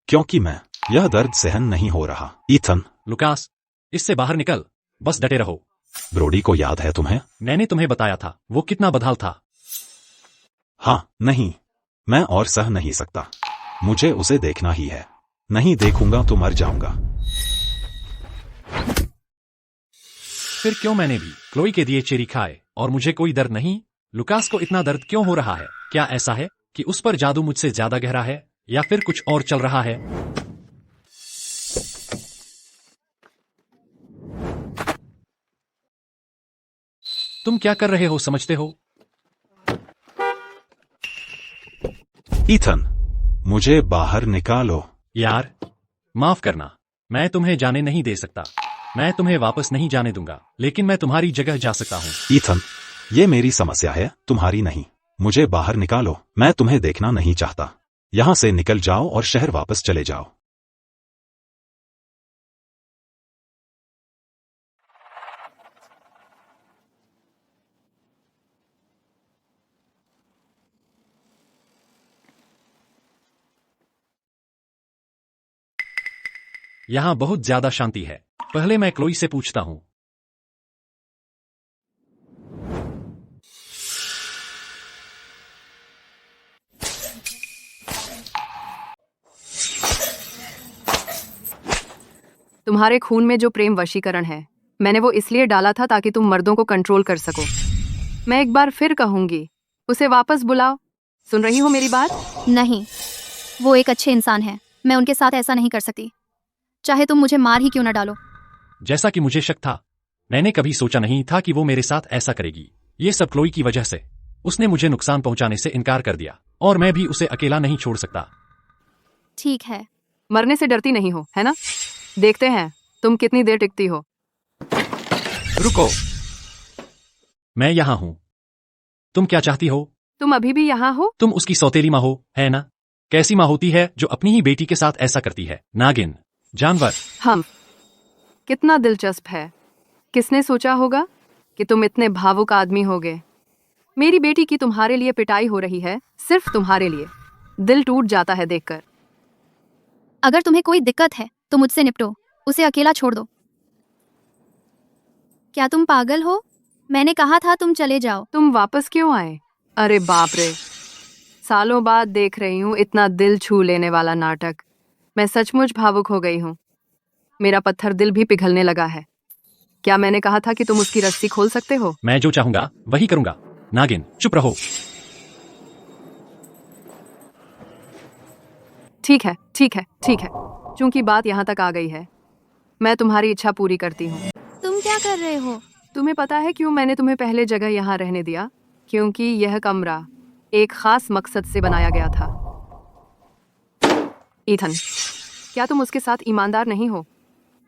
E: क्योंकि मैं यह दर्द सहन नहीं हो रहा। ईथन।
B: लुकास, इससे बाहर निकल, बस डटे रहो।
E: ब्रोडी को याद है तुम्हें?
B: मैंने तुम्हें बताया था, वो कितना बदहाल था।
E: हाँ, नहीं, मैं और सह नहीं सकता। मुझे उसे देखना ही है। नहीं देखूंगा तो मर जाऊंगा।
B: फिर क्यों मैंने भी क्लोई के दिए चेरी खाए और मुझे कोई दर्द नहीं? लुकास को इतना दर्द क्यों हो रहा है? क्या ऐसा है कि उस पर जादू मुझसे ज्यादा गहरा है, या फिर कुछ और चल रहा है? तुम क्या कर रहे हो, समझते हो?
E: ईथन, मुझे बाहर निकालो।
B: यार, माफ करना, मैं तुम्हें जाने नहीं दे सकता। मैं तुम्हें वापस नहीं जाने दूंगा, लेकिन मैं तुम्हारी जगह जा सकता हूँ।
E: ईथन, ये मेरी समस्या है, तुम्हारी नहीं। मुझे बाहर निकालो, मैं तुम्हें देखना नहीं चाहता। यहां से निकल जाओ और शहर वापस चले जाओ।
B: यहाँ बहुत ज्यादा शांति है। पहले मैं क्लोई से पूछता हूँ।
F: तुम्हारे खून में जो प्रेम वशीकरण है, मैंने वो इसलिए डाला था ताकि तुम मर्दों को कंट्रोल कर सको। मैं एक बार फिर कहूंगी, उसे वापस बुलाओ। सुन रही हो मेरी बात?
A: नहीं, वो एक अच्छे इंसान है। मैं उनके साथ ऐसा नहीं कर सकती, चाहे तुम मुझे मार ही क्यों न डालो।
B: जैसा कि मुझे शक था, मैंने कभी सोचा नहीं था कि वो मेरे साथ ऐसा करेगी। ये सब क्लोई की वजह से। उसने मुझे नुकसान पहुंचाने से इनकार कर दिया और मैं भी उसे अकेला नहीं छोड़ सकता।
A: ठीक है,
F: मरने से डरती नहीं हो, है ना? देखते हैं तुम कितनी देर टिकती हो।
B: रुको, मैं यहाँ हूँ। तुम क्या चाहती हो?
F: तुम अभी भी यहाँ हो?
B: तुम उसकी सौतेली माँ हो, है ना? कैसी माँ होती है जो अपनी ही बेटी के साथ ऐसा करती है? नागिन, जानवर।
F: हम। कितना दिलचस्प है। किसने सोचा होगा कि तुम इतने भावुक आदमी होगे। मेरी बेटी की तुम्हारे लिए पिटाई हो रही है, सिर्फ तुम्हारे लिए। दिल टूट जाता है देखकर।
A: अगर तुम्हें कोई दिक्कत है तो मुझसे निपटो, उसे अकेला छोड़ दो। क्या तुम पागल हो? मैंने कहा था तुम चले जाओ।
F: तुम वापस क्यों आए? अरे बाप रे, सालों बाद देख रही हूँ इतना दिल छू लेने वाला नाटक। मैं सचमुच भावुक हो गई हूँ। मेरा पत्थर दिल भी पिघलने लगा है। क्या मैंने कहा था कि तुम उसकी रस्सी खोल सकते हो?
B: मैं जो चाहूंगा वही करूंगा। नागिन, चुप रहो।
F: ठीक है, ठीक है, ठीक है। चूंकि बात यहाँ तक आ गई है, मैं तुम्हारी इच्छा पूरी करती हूँ।
A: तुम क्या कर रहे हो?
F: तुम्हें पता है क्यों मैंने तुम्हें पहले जगह यहाँ रहने दिया? क्योंकि यह कमरा एक खास मकसद से बनाया गया था। ईथन, क्या तुम उसके साथ ईमानदार नहीं हो?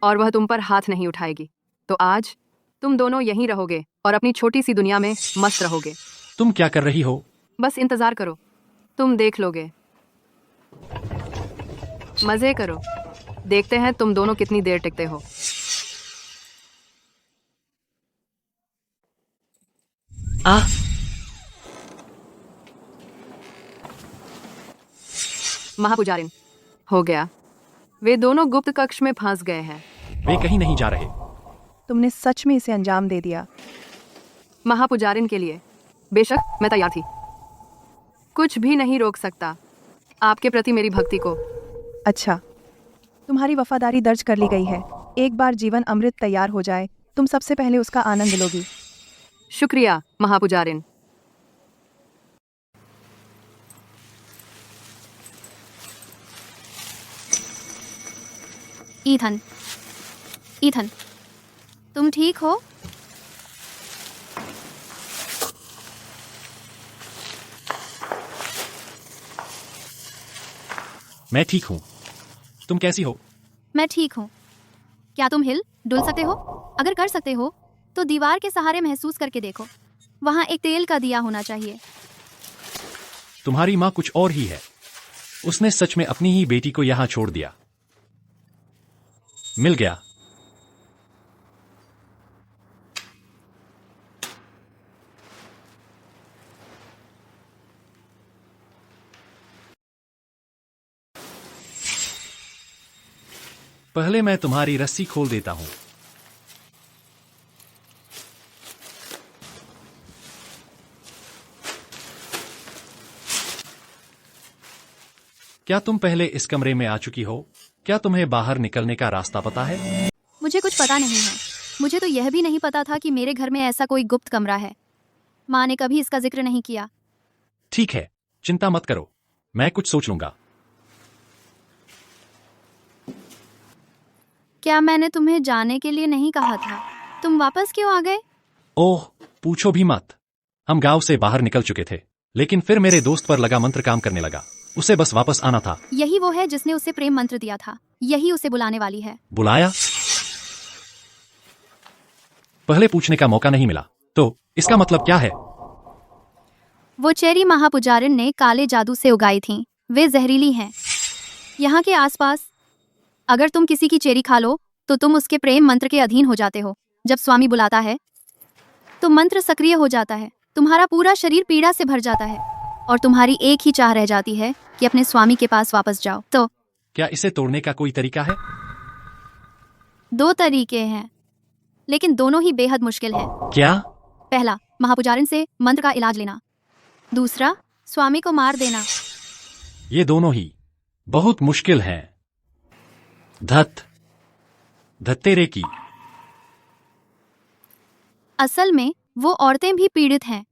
F: और वह तुम पर हाथ नहीं उठाएगी। तो आज तुम दोनों यहीं रहोगे और अपनी छोटी सी दुनिया में मस्त रहोगे।
B: तुम क्या कर रही हो?
F: बस इंतजार करो, तुम देख लोगे। मजे करो, देखते हैं तुम दोनों कितनी देर टिकते हो। महापुजारिन, हो गया। वे दोनों गुप्त कक्ष में फंस गए हैं।
B: वे कहीं नहीं जा रहे।
G: तुमने सच में इसे अंजाम दे दिया।
F: महापुजारिन के लिए बेशक मैं तैयार थी। कुछ भी नहीं रोक सकता आपके प्रति मेरी भक्ति को।
G: अच्छा, तुम्हारी वफादारी दर्ज कर ली गई है। एक बार जीवन अमृत तैयार हो जाए, तुम सबसे पहले उसका आनंद लोगी।
F: शुक्रिया महापुजारिन।
A: ईथन, ईथन, तुम ठीक हो?
B: मैं ठीक हूँ। तुम कैसी हो?
A: मैं ठीक हूँ। क्या तुम हिल डुल सकते हो? अगर कर सकते हो तो दीवार के सहारे महसूस करके देखो। वहाँ एक तेल का दिया होना चाहिए।
B: तुम्हारी माँ कुछ और ही है। उसने सच में अपनी ही बेटी को यहाँ छोड़ दिया। मिल गया। पहले मैं तुम्हारी रस्सी खोल देता हूं। क्या तुम पहले इस कमरे में आ चुकी हो? क्या तुम्हें बाहर निकलने का रास्ता पता है?
A: मुझे कुछ पता नहीं है। मुझे तो यह भी नहीं पता था कि मेरे घर में ऐसा कोई गुप्त कमरा है। माँ ने कभी इसका जिक्र नहीं किया।
B: ठीक है, चिंता मत करो, मैं कुछ सोच लूंगा।
A: क्या मैंने तुम्हें जाने के लिए नहीं कहा था? तुम वापस क्यों आ गए?
B: ओह, पूछो भी मत। हम गांव से बाहर निकल चुके थे, लेकिन फिर मेरे दोस्त पर लगा मंत्र काम करने लगा। उसे बस वापस आना था।
A: यही वो है जिसने उसे प्रेम मंत्र दिया था। यही उसे बुलाने वाली है।
B: बुलाया? पहले पूछने का मौका नहीं मिला, तो इसका मतलब क्या है?
A: वो चेरी महापुजारिन ने काले जादू से उगाई थीं। वे जहरीली हैं। यहाँ के आसपास अगर तुम किसी की चेरी खा लो तो तुम उसके प्रेम मंत्र के अधीन हो जाते हो। जब स्वामी बुलाता है तो मंत्र सक्रिय हो जाता है। तुम्हारा पूरा शरीर पीड़ा से भर जाता है और तुम्हारी एक ही चाह रह जाती है कि अपने स्वामी के पास वापस जाओ। तो
B: क्या इसे तोड़ने का कोई तरीका है?
A: दो तरीके हैं, लेकिन दोनों ही बेहद मुश्किल है।
B: क्या?
A: पहला, महापुजारिन से मंत्र का इलाज लेना। दूसरा, स्वामी को मार देना।
B: ये दोनों ही बहुत मुश्किल हैं। धत्तेरे की।
A: असल में वो औरतें भी पीड़ित हैं।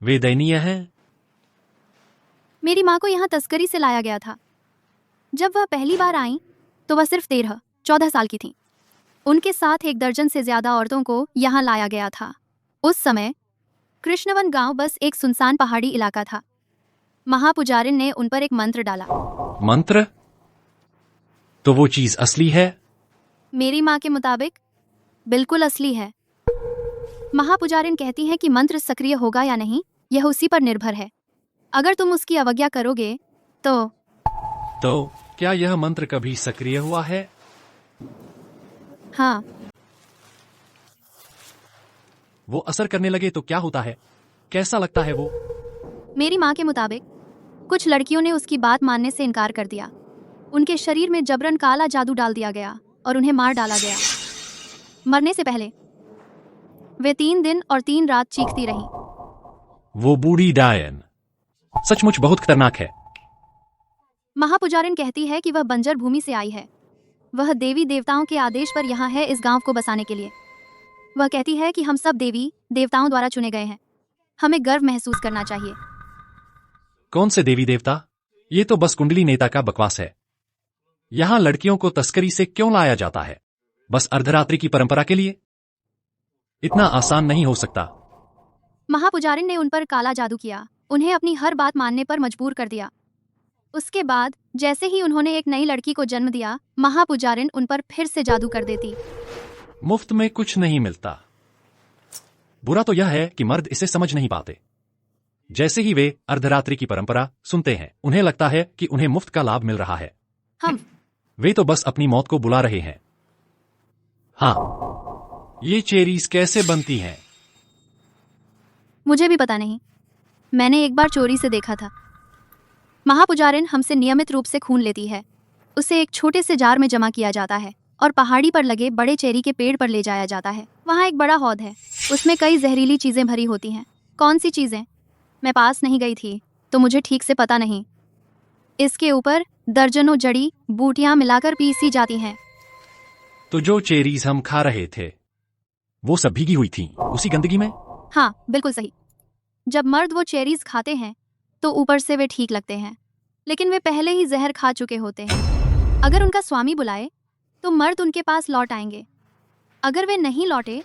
B: वे दयनीय हैं।
A: मेरी माँ को यहाँ तस्करी से लाया गया था। जब वह पहली बार आई तो वह सिर्फ 13-14 साल की थी। उनके साथ 1 दर्जन से ज्यादा औरतों को यहाँ लाया गया था। उस समय कृष्णवन गांव बस एक सुनसान पहाड़ी इलाका था। महापुजारिन ने उन पर एक मंत्र डाला।
B: मंत्र? तो वो चीज असली है?
A: मेरी माँ के मुताबिक बिल्कुल असली है। महापुजारिन कहती हैं कि मंत्र सक्रिय होगा या नहीं यह उसी पर निर्भर है। अगर तुम उसकी अवज्ञा करोगे तो
B: क्या यह मंत्र कभी सक्रिय हुआ है?
A: हाँ।
B: वो असर करने लगे तो क्या होता है? कैसा लगता है वो?
A: मेरी माँ के मुताबिक कुछ लड़कियों ने उसकी बात मानने से इनकार कर दिया। उनके शरीर में जबरन काला जादू डाल दिया गया और उन्हें मार डाला गया। मरने से पहले वे 3 दिन और 3 रात चीखती रहीं।
B: वो बूढ़ी डायन सचमुच बहुत खतरनाक है।
A: महापुजारिन कहती है कि वह बंजर भूमि से आई है। वह देवी देवताओं के आदेश पर यहाँ है इस गांव को बसाने के लिए। वह कहती है कि हम सब देवी देवताओं द्वारा चुने गए हैं। हमें गर्व महसूस करना चाहिए।
B: कौन से देवी देवता? ये तो बस कुंडली नेता का बकवास है। यहाँ लड़कियों को तस्करी से क्यों लाया जाता है? बस अर्धरात्रि की परंपरा के लिए? इतना आसान नहीं हो सकता।
A: महापुजारिन ने उन पर काला जादू किया, उन्हें अपनी हर बात मानने पर मजबूर कर दिया। उसके बाद जैसे ही उन्होंने एक नई लड़की को जन्म दिया, महापुजारिन उन पर फिर से जादू कर देती।
B: मुफ्त में कुछ नहीं मिलता। बुरा तो यह है कि मर्द इसे समझ नहीं पाते। जैसे ही वे अर्धरात्रि की परंपरा सुनते हैं, उन्हें लगता है कि उन्हें मुफ्त का लाभ मिल रहा है। वे तो बस अपनी मौत को बुला रहे हैं। हाँ, ये चेरीज कैसे बनती हैं?
A: मुझे भी पता नहीं। मैंने एक बार चोरी से देखा था। महापुजारिन हमसे नियमित रूप से खून लेती है। उसे एक छोटे से जार में जमा किया जाता है और पहाड़ी पर लगे बड़े चेरी के पेड़ पर ले जाया जाता है। वहाँ एक बड़ा हौद है, उसमें कई जहरीली चीजें भरी होती हैं। कौन सी चीजें? मैं पास नहीं गई थी तो मुझे ठीक से पता नहीं। इसके ऊपर दर्जनों जड़ी बूटियां मिलाकर पीसी जाती हैं।
B: तो जो चेरीज हम खा रहे थे वो सब भीगी हुई थी उसी गंदगी में?
A: हाँ, बिल्कुल सही। जब मर्द वो चेरीज खाते हैं तो ऊपर से वे ठीक लगते हैं, लेकिन वे पहले ही जहर खा चुके होते हैं। अगर उनका स्वामी बुलाए तो मर्द उनके पास लौट आएंगे। अगर वे नहीं लौटे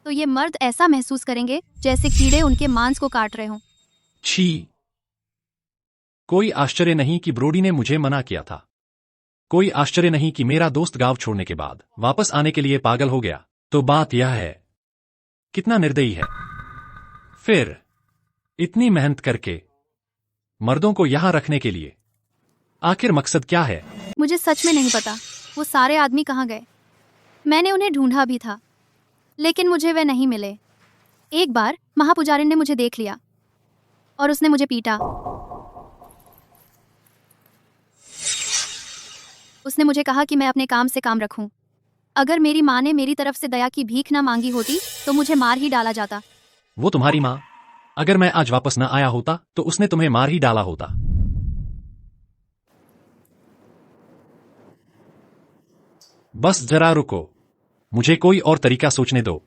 A: तो ये मर्द ऐसा महसूस करेंगे जैसे कीड़े उनके मांस को काट रहे हों।
B: छी! कोई आश्चर्य नहीं कि ब्रोडी ने मुझे मना किया था। कोई आश्चर्य नहीं कि मेरा दोस्त गांव छोड़ने के बाद वापस आने के लिए पागल हो गया। तो बात यह है, कितना निर्दयी है। फिर इतनी मेहनत करके मर्दों को यहां रखने के लिए आखिर मकसद क्या है?
A: मुझे सच में नहीं पता वो सारे आदमी कहाँ गए। मैंने उन्हें ढूंढा भी था, लेकिन मुझे वे नहीं मिले। एक बार महापुजारिन ने मुझे देख लिया और उसने मुझे पीटा। उसने मुझे कहा कि मैं अपने काम से काम रखूं। अगर मेरी माँ ने मेरी तरफ से दया की भीख न मांगी होती तो मुझे मार ही डाला जाता।
B: वो तुम्हारी माँ? अगर मैं आज वापस न आया होता तो उसने तुम्हें मार ही डाला होता। बस जरा रुको, मुझे कोई और तरीका सोचने दो।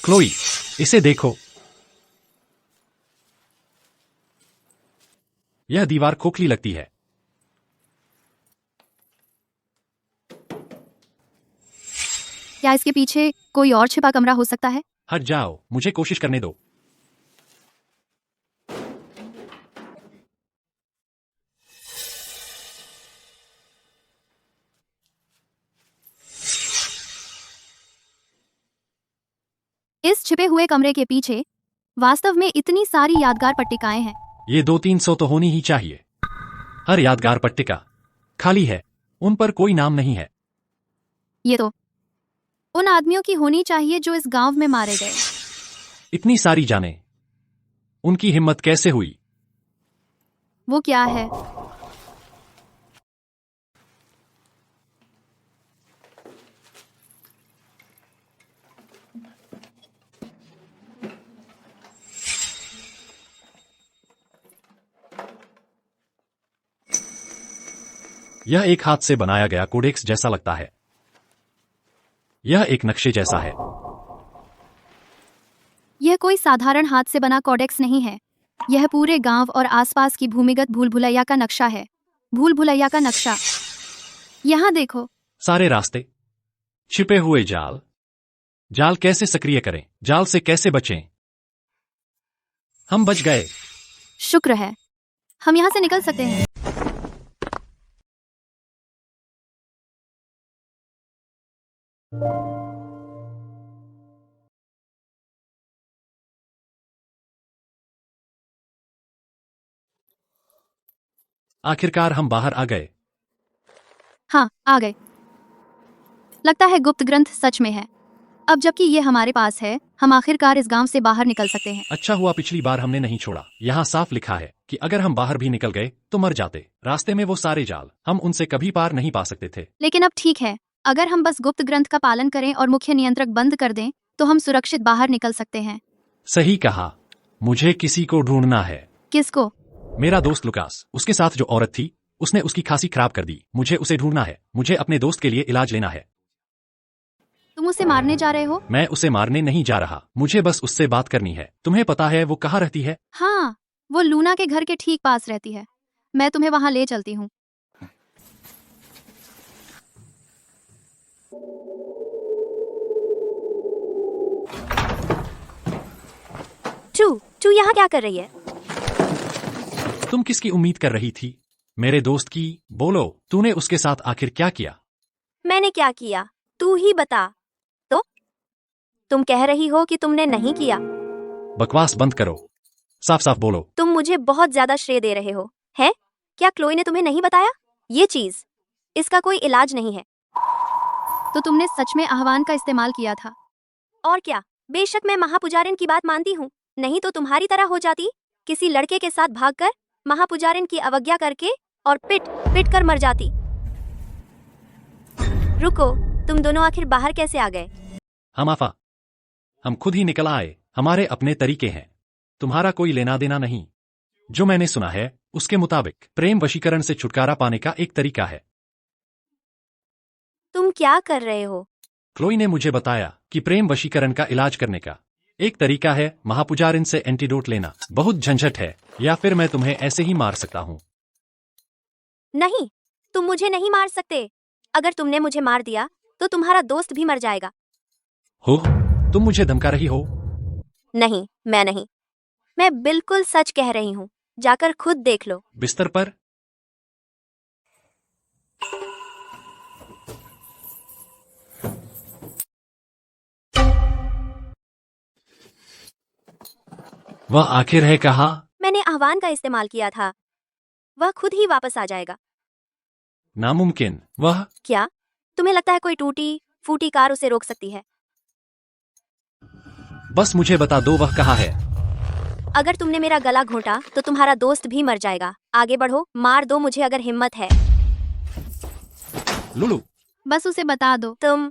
B: क्लोई, इसे देखो। यह दीवार खोखली लगती है।
A: क्या इसके पीछे कोई और छिपा कमरा हो सकता है?
B: हट जाओ, मुझे कोशिश करने दो।
A: इस छिपे हुए कमरे के पीछे वास्तव में इतनी सारी यादगार पट्टिकाएं हैं।
B: ये 200-300 तो होनी ही चाहिए। हर यादगार पट्टिका खाली है, उन पर कोई नाम नहीं है।
A: ये तो उन आदमियों की होनी चाहिए जो इस गांव में मारे गए।
B: इतनी सारी जाने, उनकी हिम्मत कैसे हुई?
A: वो क्या है?
B: यह एक हाथ से बनाया गया कोडेक्स जैसा लगता है। यह एक नक्शे जैसा है।
A: यह कोई साधारण हाथ से बना कोडेक्स नहीं है। यह पूरे गांव और आसपास की भूमिगत भूल भुलैया का नक्शा है। भूल भुलैया का नक्शा। यहाँ देखो।
B: सारे रास्ते, छिपे हुए जाल। जाल कैसे सक्रिय करें? जाल से कैसे बचें? हम बच गए।
A: शुक्र है, हम यहाँ से निकल सकते हैं।
B: आखिरकार हम बाहर आ गए।
A: हाँ, आ गए। लगता है गुप्त ग्रंथ सच में है। अब जबकि ये हमारे पास है, हम आखिरकार इस गांव से बाहर निकल सकते हैं।
B: अच्छा हुआ पिछली बार हमने नहीं छोड़ा। यहाँ साफ लिखा है कि अगर हम बाहर भी निकल गए तो मर जाते। रास्ते में वो सारे जाल, हम उनसे कभी पार नहीं पा सकते थे।
A: लेकिन अब ठीक है, अगर हम बस गुप्त ग्रंथ का पालन करें और मुख्य नियंत्रक बंद कर दें तो हम सुरक्षित बाहर निकल सकते हैं।
B: सही कहा। मुझे किसी को ढूंढना है।
A: किसको?
B: मेरा दोस्त लुकास। उसके साथ जो औरत थी, उसने उसकी खांसी खराब कर दी। मुझे उसे ढूंढना है। मुझे अपने दोस्त के लिए इलाज लेना है।
A: तुम उसे मारने जा रहे हो?
B: मैं उसे मारने नहीं जा रहा। मुझे बस उससे बात करनी है। तुम्हें पता है वो कहाँ रहती है?
A: हाँ, वो लूना के घर के ठीक पास रहती है। मैं तुम्हें वहां ले चलती हूँ। चू यहाँ क्या कर रही है?
B: तुम किसकी उम्मीद कर रही थी? मेरे दोस्त की। बोलो, तूने उसके साथ आखिर क्या किया?
A: मैंने क्या किया? तू ही बता। तो तुम कह रही हो कि तुमने नहीं किया।
B: बकवास बंद करो। साफ साफ बोलो।
A: तुम मुझे बहुत ज्यादा श्रेय दे रहे हो, हैं? क्या क्लोई ने तुम्हें नहीं बताया? ये चीज, इसका कोई इलाज नहीं है। तो तुमने सच में आह्वान का इस्तेमाल किया था? और क्या? बेशक मैं महापुजारिन की बात मानती हूँ, नहीं तो तुम्हारी तरह हो जाती, किसी लड़के के साथ भागकर, महापुजारिन की अवज्ञा करके और पिट पिट कर मर जाती। रुको, तुम दोनों आखिर बाहर कैसे आ गए?
B: हम खुद ही निकल आए। हमारे अपने तरीके हैं। तुम्हारा कोई लेना देना नहीं। जो मैंने सुना है उसके मुताबिक प्रेम वशीकरण से छुटकारा पाने का एक तरीका है।
A: तुम क्या कर रहे हो?
B: क्लोई ने मुझे बताया कि प्रेम वशीकरण का इलाज करने का एक तरीका है महापुजारिन से एंटीडोट लेना। बहुत झंझट है, या फिर मैं तुम्हें ऐसे ही मार सकता हूँ।
A: नहीं, तुम मुझे नहीं मार सकते। अगर तुमने मुझे मार दिया तो तुम्हारा दोस्त भी मर जाएगा।
B: हो, तुम मुझे धमका रही हो?
A: नहीं, मैं नहीं। मैं बिल्कुल सच कह रही हूँ। जाकर खुद देख लो।
B: बिस्तर पर? वह आखिर है कहाँ?
A: मैंने आह्वान का इस्तेमाल किया था। वह खुद ही वापस आ जाएगा।
B: नामुमकिन। वह?
A: क्या तुम्हें लगता है कोई टूटी फूटी कार उसे रोक सकती है?
B: बस मुझे बता दो वह कहाँ है।
A: अगर तुमने मेरा गला घोंटा तो तुम्हारा दोस्त भी मर जाएगा। आगे बढ़ो, मार दो मुझे अगर हिम्मत है।
B: लुलू,
A: बस उसे बता दो। तुम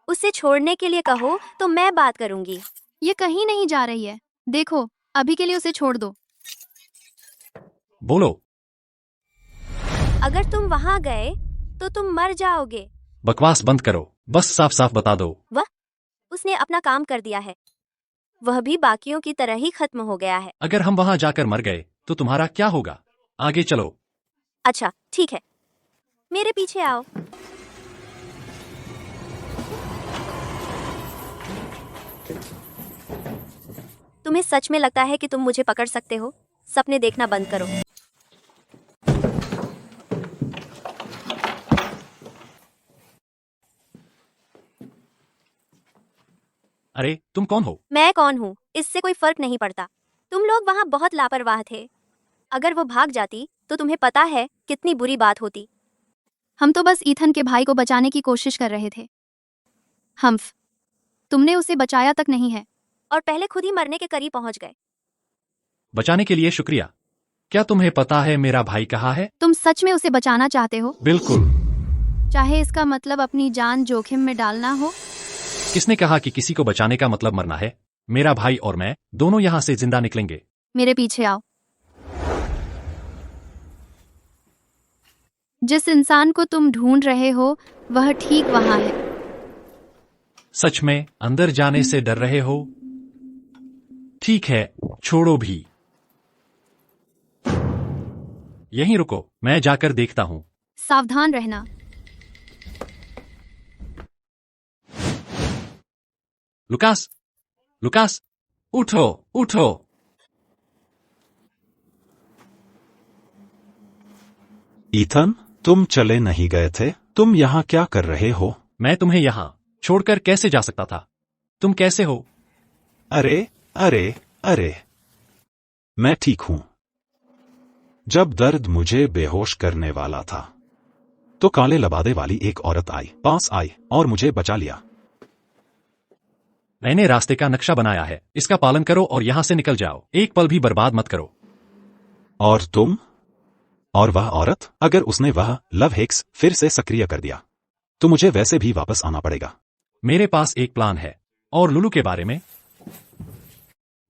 A: उसे छोड़ने के लिए कहो तो मैं बात करूंगी। ये कहीं नहीं जा रही है। देखो, अभी के लिए उसे छोड़ दो।
B: बोलो।
A: अगर तुम वहां गए तो तुम मर जाओगे।
B: बकवास बंद करो। बस साफ साफ बता दो।
A: उसने अपना काम कर दिया है। वह भी बाकियों की तरह ही खत्म हो गया है।
B: अगर हम वहां जाकर मर गए तो तुम्हारा क्या होगा? आगे चलो।
A: अच्छा, ठीक है, मेरे पीछे आओ। तुम्हें सच में लगता है कि तुम मुझे पकड़ सकते हो? सपने देखना बंद करो।
B: अरे, तुम कौन हो?
A: मैं कौन हूँ इससे कोई फर्क नहीं पड़ता। तुम लोग वहाँ बहुत लापरवाह थे। अगर वो भाग जाती तो तुम्हें पता है कितनी बुरी बात होती। हम तो बस ईथन के भाई को बचाने की कोशिश कर रहे थे। हम्फ, तुमने उसे बचाया तक नहीं है और पहले खुद ही मरने के करीब पहुंच गए।
B: बचाने के लिए शुक्रिया। क्या तुम्हें पता है मेरा भाई कहाँ है?
A: तुम सच में उसे बचाना चाहते हो,
B: बिल्कुल।
A: चाहे इसका मतलब अपनी जान जोखिम में डालना हो?
B: किसने कहा कि किसी को बचाने का मतलब मरना है? मेरा भाई और मैं दोनों यहाँ से जिंदा निकलेंगे।
A: मेरे पीछे आओ। जिस इंसान को तुम ढूंढ रहे हो वह ठीक वहां है।
B: सच में अंदर जाने से डर रहे हो? ठीक है, छोड़ो भी। यहीं रुको, मैं जाकर देखता हूं।
A: सावधान रहना।
B: लुकास, लुकास, उठो, उठो।
E: ईथन, तुम चले नहीं गए थे? तुम यहाँ क्या कर रहे हो?
B: मैं तुम्हें यहां छोड़कर कैसे जा सकता था? तुम कैसे हो?
E: अरे अरे अरे, मैं ठीक हूं। जब दर्द मुझे बेहोश करने वाला था तो काले लबादे वाली एक औरत पास आई और मुझे बचा लिया।
B: मैंने रास्ते का नक्शा बनाया है, इसका पालन करो और यहां से निकल जाओ। एक पल भी बर्बाद मत करो।
E: और तुम और वह औरत, अगर उसने वह लव हेक्स फिर से सक्रिय कर दिया तो मुझे वैसे भी वापस आना पड़ेगा।
B: मेरे पास एक प्लान है। और लुलू के बारे में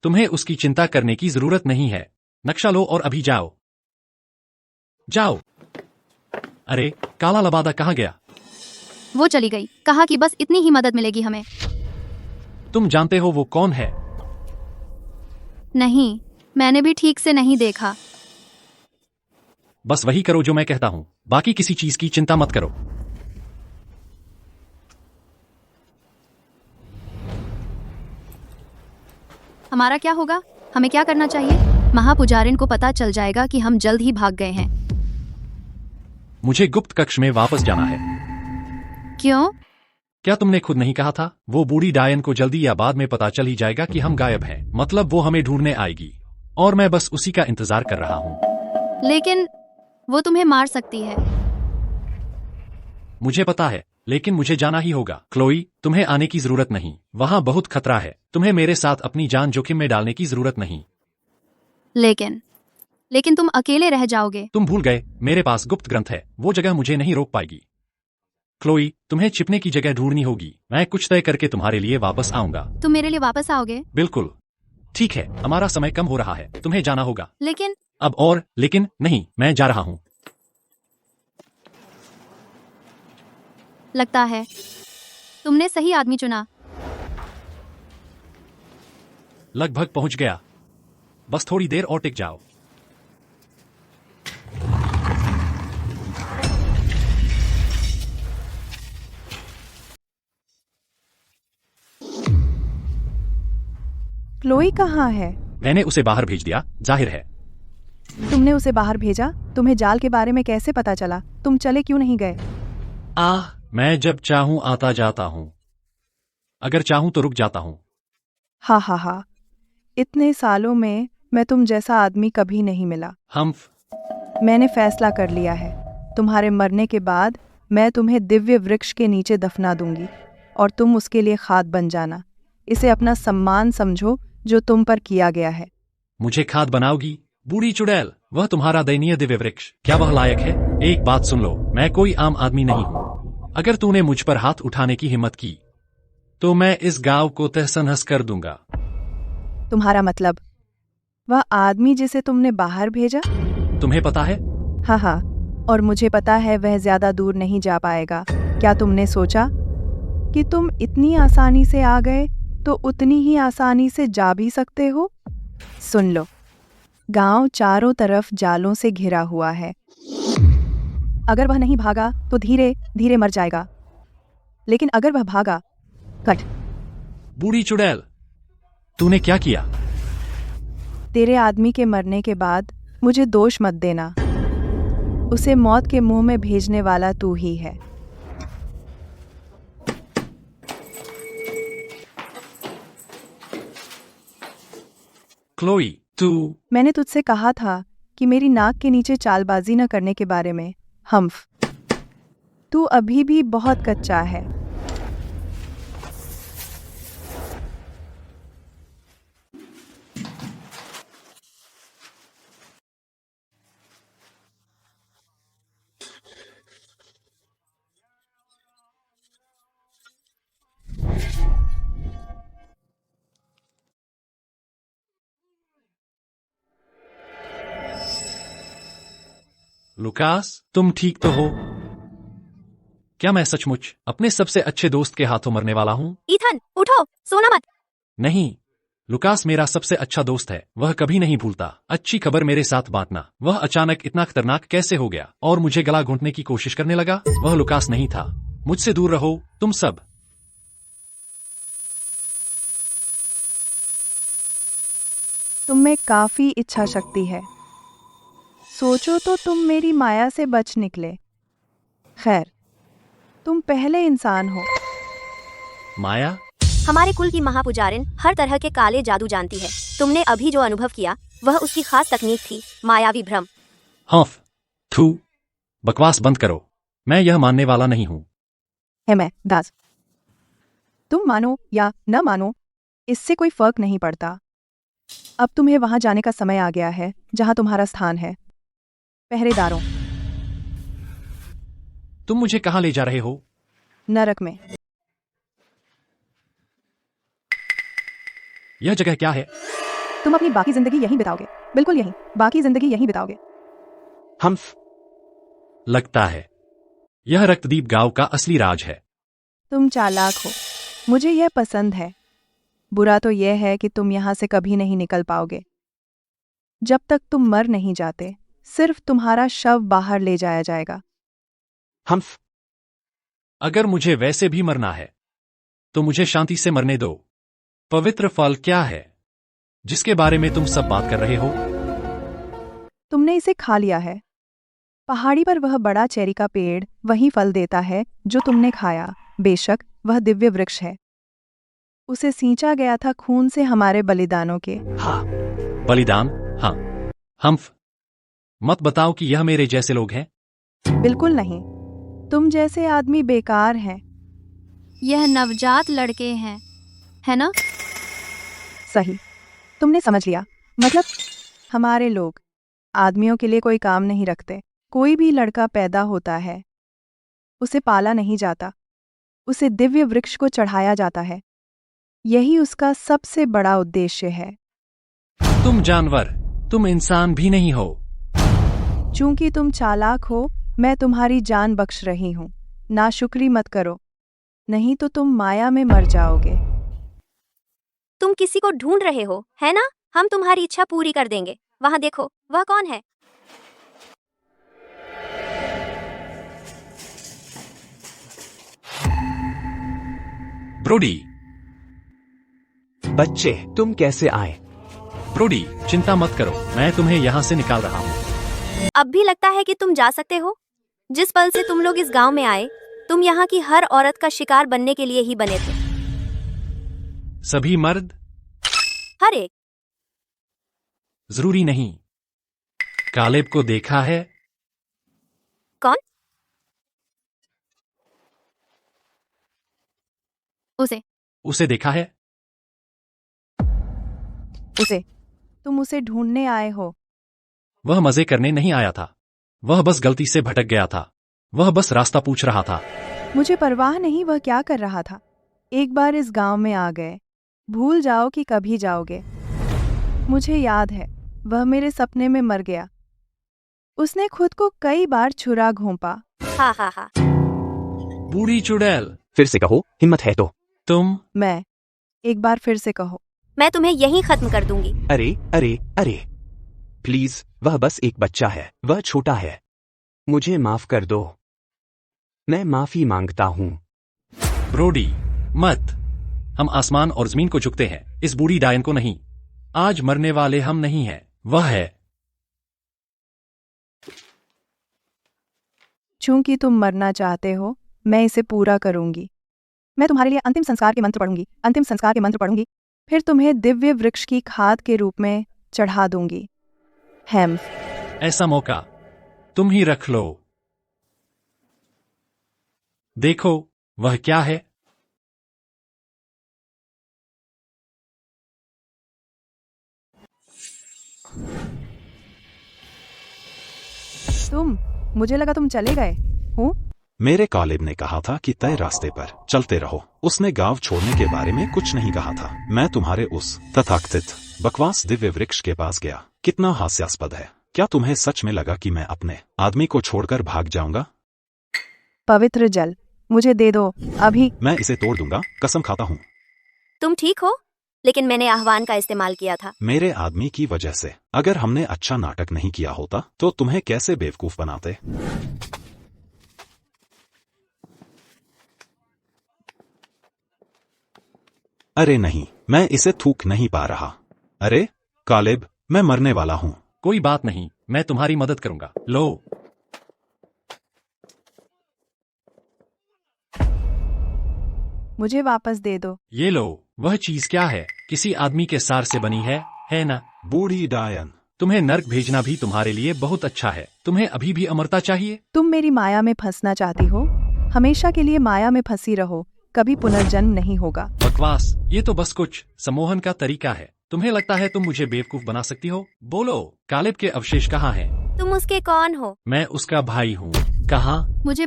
B: तुम्हें उसकी चिंता करने की जरूरत नहीं है। नक्शा लो और अभी जाओ, जाओ। अरे, काला लबादा कहाँ गया?
A: वो चली गई, कहा कि बस इतनी ही मदद मिलेगी हमें।
B: तुम जानते हो वो कौन है?
A: नहीं, मैंने भी ठीक से नहीं देखा।
B: बस वही करो जो मैं कहता हूं, बाकी किसी चीज की चिंता मत करो।
A: हमारा क्या होगा? हमें क्या करना चाहिए? महापुजारिन को पता चल जाएगा कि हम जल्द ही भाग गए हैं।
B: मुझे गुप्त कक्ष में वापस जाना है।
A: क्यों?
B: क्या तुमने खुद नहीं कहा था? वो बूढ़ी डायन को जल्दी या बाद में पता चल ही जाएगा कि हम गायब हैं। मतलब वो हमें ढूंढने आएगी और मैं बस उसी का इंतजार कर रहा हूं।
A: लेकिन वो तुम्हें मार सकती है।
B: मुझे पता है, लेकिन मुझे जाना ही होगा। क्लोई, तुम्हें आने की जरूरत नहीं। वहां बहुत खतरा है। तुम्हें मेरे साथ अपनी जान जोखिम में डालने की जरूरत नहीं।
A: लेकिन तुम अकेले रह जाओगे।
B: तुम भूल गए, मेरे पास गुप्त ग्रंथ है। वो जगह मुझे नहीं रोक पाएगी। क्लोई, तुम्हें छिपने की जगह ढूंढनी होगी। मैं कुछ तय करके तुम्हारे लिए वापस आऊंगा।
A: तुम मेरे लिए वापस आओगे?
B: बिल्कुल। ठीक है, हमारा समय कम हो रहा है, तुम्हें जाना होगा।
A: लेकिन
B: अब और लेकिन नहीं, मैं जा रहा हूं।
A: लगता है तुमने सही आदमी चुना।
B: लगभग पहुंच गया। बस थोड़ी देर और टिक जाओ।
G: क्लोई कहाँ है?
B: मैंने उसे बाहर भेज दिया, जाहिर है।
G: तुमने उसे बाहर भेजा? तुम्हें जाल के बारे में कैसे पता चला? तुम चले क्यों नहीं गए?
B: मैं जब चाहूं आता जाता हूं। अगर चाहूं तो रुक जाता हूं।
G: हा हा हा, इतने सालों में मैं तुम जैसा आदमी कभी नहीं मिला। मैंने फैसला कर लिया है, तुम्हारे मरने के बाद मैं तुम्हें दिव्य वृक्ष के नीचे दफना दूंगी और तुम उसके लिए खाद बन जाना। इसे अपना सम्मान समझो जो तुम पर किया गया है।
B: मुझे खाद बनाओगी? बूढ़ी चुड़ैल, वह तुम्हारा दयनीय दिव्य वृक्ष, क्या वह लायक है? एक बात सुन लो, मैं कोई आम आदमी नहीं हूं। अगर तूने मुझ पर हाथ उठाने की हिम्मत की तो मैं इस गांव को तहस-नहस कर दूंगा।
G: तुम्हारा मतलब वह आदमी जिसे तुमने बाहर भेजा?
B: तुम्हें पता है?
G: हाँ हाँ, और मुझे पता है वह ज्यादा दूर नहीं जा पाएगा। क्या तुमने सोचा कि तुम इतनी आसानी से आ गए तो उतनी ही आसानी से जा भी सकते हो? सुन लो, गांव चारों तरफ जालों से घिरा हुआ है। अगर वह नहीं भागा तो धीरे धीरे मर जाएगा, लेकिन अगर वह भागा, कट।
B: बूढ़ी चुड़ैल, तूने क्या किया?
G: तेरे आदमी के मरने के बाद मुझे दोष मत देना। उसे मौत के मुंह में भेजने वाला तू ही है।
B: क्लोई, तू।
G: मैंने तुझसे कहा था कि मेरी नाक के नीचे चालबाजी न करने के बारे में। हम्फ, तू अभी भी बहुत कच्चा है।
B: लुकास, तुम ठीक तो हो? क्या मैं सचमुच अपने सबसे अच्छे दोस्त के हाथों मरने वाला हूँ?
A: ईथन, उठो, सोना मत।
B: नहीं, लुकास मेरा सबसे अच्छा दोस्त है, वह कभी नहीं भूलता। अच्छी खबर मेरे साथ बांटना। वह अचानक इतना खतरनाक कैसे हो गया और मुझे गला घोंटने की कोशिश करने लगा? वह लुकास नहीं था। मुझसे दूर रहो, तुम सब।
G: तुम में काफी इच्छा शक्ति है। सोचो तो तुम मेरी माया से बच निकले। खैर, तुम पहले इंसान हो।
B: माया?
A: हमारे कुल की महापुजारिन हर तरह के काले जादू जानती है। तुमने अभी जो अनुभव किया वह उसकी खास तकनीक थी, मायावी भ्रम।
B: हौफ, थू, बकवास बंद करो। मैं यह मानने वाला नहीं हूँ।
G: है मैं दास। तुम मानो या न मानो, इससे कोई फर्क नहीं पड़ता। अब तुम्हें वहां जाने का समय आ गया है जहां तुम्हारा स्थान है। पहरेदारों,
B: तुम मुझे कहाँ ले जा रहे हो?
G: नरक में।
B: यह जगह क्या है?
G: तुम अपनी बाकी जिंदगी यहीं बिताओगे, बिल्कुल यहीं, बाकी जिंदगी यहीं बिताओगे।
D: हम्फ।
B: लगता है यह रक्तदीप गांव का असली राज है।
G: तुम चालाक हो, मुझे यह पसंद है। बुरा तो यह है कि तुम यहां से कभी नहीं निकल पाओगे। जब तक तुम मर नहीं जाते, सिर्फ तुम्हारा शव बाहर ले जाया जाएगा।
D: हम्फ।
B: अगर मुझे वैसे भी मरना है तो मुझे शांति से मरने दो। पवित्र फल क्या है जिसके बारे में तुम सब बात कर रहे हो?
G: तुमने इसे खा लिया है। पहाड़ी पर वह बड़ा चेरी का पेड़ वही फल देता है जो तुमने खाया। बेशक वह दिव्य वृक्ष है। उसे सींचा गया था खून से हमारे बलिदानों के।
D: हाँ।
B: बलिदान? हाँ। हम्फ, मत बताओ कि यह मेरे जैसे लोग हैं।
G: बिल्कुल नहीं, तुम जैसे आदमी बेकार हैं।
A: यह नवजात लड़के हैं, है ना?
G: सही, तुमने समझ लिया। मतलब हमारे लोग आदमियों के लिए कोई काम नहीं रखते। कोई भी लड़का पैदा होता है, उसे पाला नहीं जाता, उसे दिव्य वृक्ष को चढ़ाया जाता है। यही उसका सबसे बड़ा उद्देश्य है।
B: तुम जानवर, तुम इंसान भी नहीं हो।
G: चूंकि तुम चालाक हो, मैं तुम्हारी जान बख्श रही हूं। नाशुक्री मत करो, नहीं तो तुम माया में मर जाओगे।
A: तुम किसी को ढूंढ रहे हो, है ना? हम तुम्हारी इच्छा पूरी कर देंगे। वहां देखो, वह कौन है?
B: ब्रोडी।
D: बच्चे, तुम कैसे आए?
B: ब्रोडी, चिंता मत करो, मैं तुम्हें यहाँ से निकाल रहा हूँ।
A: अब भी लगता है कि तुम जा सकते हो? जिस पल से तुम लोग इस गांव में आए, तुम यहाँ की हर औरत का शिकार बनने के लिए ही बने थे।
B: सभी मर्द?
A: हर एक।
B: जरूरी नहीं। कालेब को देखा है?
A: कौन? उसे
B: देखा है?
G: तुम उसे ढूंढने आए हो।
B: वह मजे करने नहीं आया था। वह बस गलती से भटक गया था। वह बस रास्ता पूछ रहा था।
G: मुझे परवाह नहीं वह क्या कर रहा था। एक बार इस गांव में आ गए, भूल जाओ कि कभी जाओगे। मुझे याद है, वह मेरे सपने में मर गया। उसने खुद को कई बार छुरा घोंपा।
A: हा हा हा।
B: बूढ़ी चुड़ैल।
D: फिर से कहो, हिम्मत है तो।
B: तुम?
G: मैं एक बार फिर से कहो।
A: मैं तुम्हें यहीं खत्म कर दूंगी।
D: अरे अरे अरे, प्लीज, वह बस एक बच्चा है, वह छोटा है। मुझे माफ कर दो। मैं माफी मांगता हूँ।
B: ब्रोडी, मत। हम आसमान और जमीन को झुकते हैं, इस बूढ़ी डायन को नहीं। आज मरने वाले हम नहीं हैं, वह है।
G: चूंकि तुम मरना चाहते हो, मैं इसे पूरा करूंगी। मैं तुम्हारे लिए अंतिम संस्कार के मंत्र पढ़ूंगी, अंतिम संस्कार के मंत्र पढ़ूंगी, फिर तुम्हें दिव्य वृक्ष की खाद के रूप में चढ़ा दूंगी। हेम।
B: ऐसा मौका तुम ही रख लो। देखो, वह क्या है?
G: मुझे लगा तुम चले गए हो।
E: मेरे कालिब ने कहा था कि तय रास्ते पर चलते रहो। उसने गांव छोड़ने के बारे में कुछ नहीं कहा था। मैं तुम्हारे उस तथाकथित बकवास दिव्य वृक्ष के पास गया। कितना हास्यास्पद है। क्या तुम्हें सच में लगा कि मैं अपने आदमी को छोड़कर भाग जाऊंगा?
G: पवित्र जल मुझे दे दो अभी।
E: मैं इसे तोड़ दूंगा, कसम खाता हूँ।
I: तुम ठीक हो? लेकिन मैंने आह्वान का इस्तेमाल किया था।
E: मेरे आदमी की वजह से। अगर हमने अच्छा नाटक नहीं किया होता तो तुम्हें कैसे बेवकूफ बनाते? अरे नहीं, मैं इसे थूक नहीं पा रहा। अरे कालेब, मैं मरने वाला हूँ।
B: कोई बात नहीं, मैं तुम्हारी मदद करूंगा। लो।
G: मुझे वापस दे दो।
B: ये लो। वह चीज क्या है? किसी आदमी के सार से बनी है ना?
E: बूढ़ी डायन।
B: तुम्हें नर्क भेजना भी तुम्हारे लिए बहुत अच्छा है। तुम्हें अभी भी अमरता चाहिए?
G: तुम मेरी माया में फंसना चाहती हो? हमेशा के लिए माया में फंसी रहो, कभी पुनर्जन्म नहीं होगा।
B: बकवास, ये तो बस कुछ सम्मोहन का तरीका है। तुम्हें लगता है तुम मुझे बेवकूफ बना सकती हो? बोलो, कालेब के अवशेष कहाँ हैं?
I: तुम उसके कौन हो?
B: मैं उसका भाई हूँ। कहाँ?
A: मुझे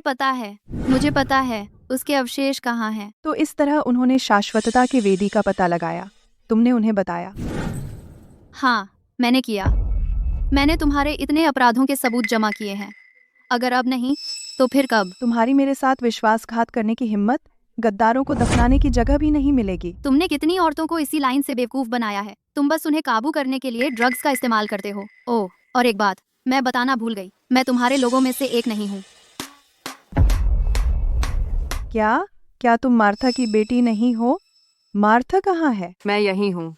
A: पता है उसके अवशेष कहाँ हैं।
G: तो इस तरह उन्होंने शाश्वतता के वेदी का पता लगाया। तुमने उन्हें बताया?
A: हाँ, मैंने किया। मैंने तुम्हारे इतने अपराधों के सबूत जमा किए हैं। अगर अब नहीं तो फिर कब?
G: तुम्हारी मेरे साथ विश्वासघात करने की हिम्मत? गद्दारों को दफनाने की जगह भी नहीं मिलेगी।
A: तुमने कितनी औरतों को इसी लाइन से बेवकूफ बनाया है। तुम बस उन्हें काबू करने के लिए ड्रग्स का इस्तेमाल करते हो। ओह, और एक बात मैं बताना भूल गई, मैं तुम्हारे लोगों में से एक नहीं हूँ।
G: क्या तुम मार्था की बेटी नहीं हो? मार्था कहाँ है?
F: मैं यही हूँ।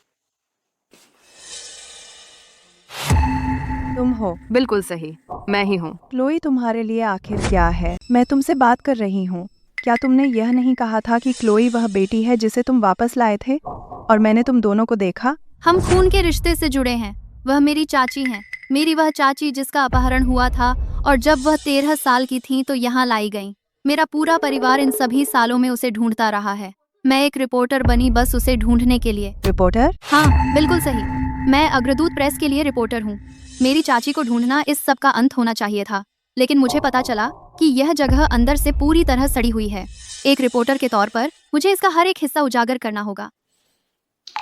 G: तुम हो?
F: बिल्कुल सही, मैं ही हूँ।
G: क्लोई, तुम्हारे लिए आखिर क्या है? मैं तुमसे बात कर रही हूँ। क्या तुमने यह नहीं कहा था कि क्लोई वह बेटी है जिसे तुम वापस लाए थे और मैंने तुम दोनों को देखा?
A: हम खून के रिश्ते से जुड़े हैं। वह मेरी चाची हैं, मेरी वह चाची जिसका अपहरण हुआ था और जब वह 13 साल की थी तो यहाँ लाई गई। मेरा पूरा परिवार इन सभी सालों में उसे ढूंढता रहा है। मैं एक रिपोर्टर बनी बस उसे ढूंढने के लिए।
G: रिपोर्टर?
A: हाँ, बिल्कुल सही। मैं अग्रदूत प्रेस के लिए रिपोर्टर हूँ। मेरी चाची को ढूंढना इस सब का अंत होना चाहिए था, लेकिन मुझे पता चला कि यह जगह अंदर से पूरी तरह सड़ी हुई है। एक रिपोर्टर के तौर पर मुझे इसका हर एक हिस्सा उजागर करना होगा।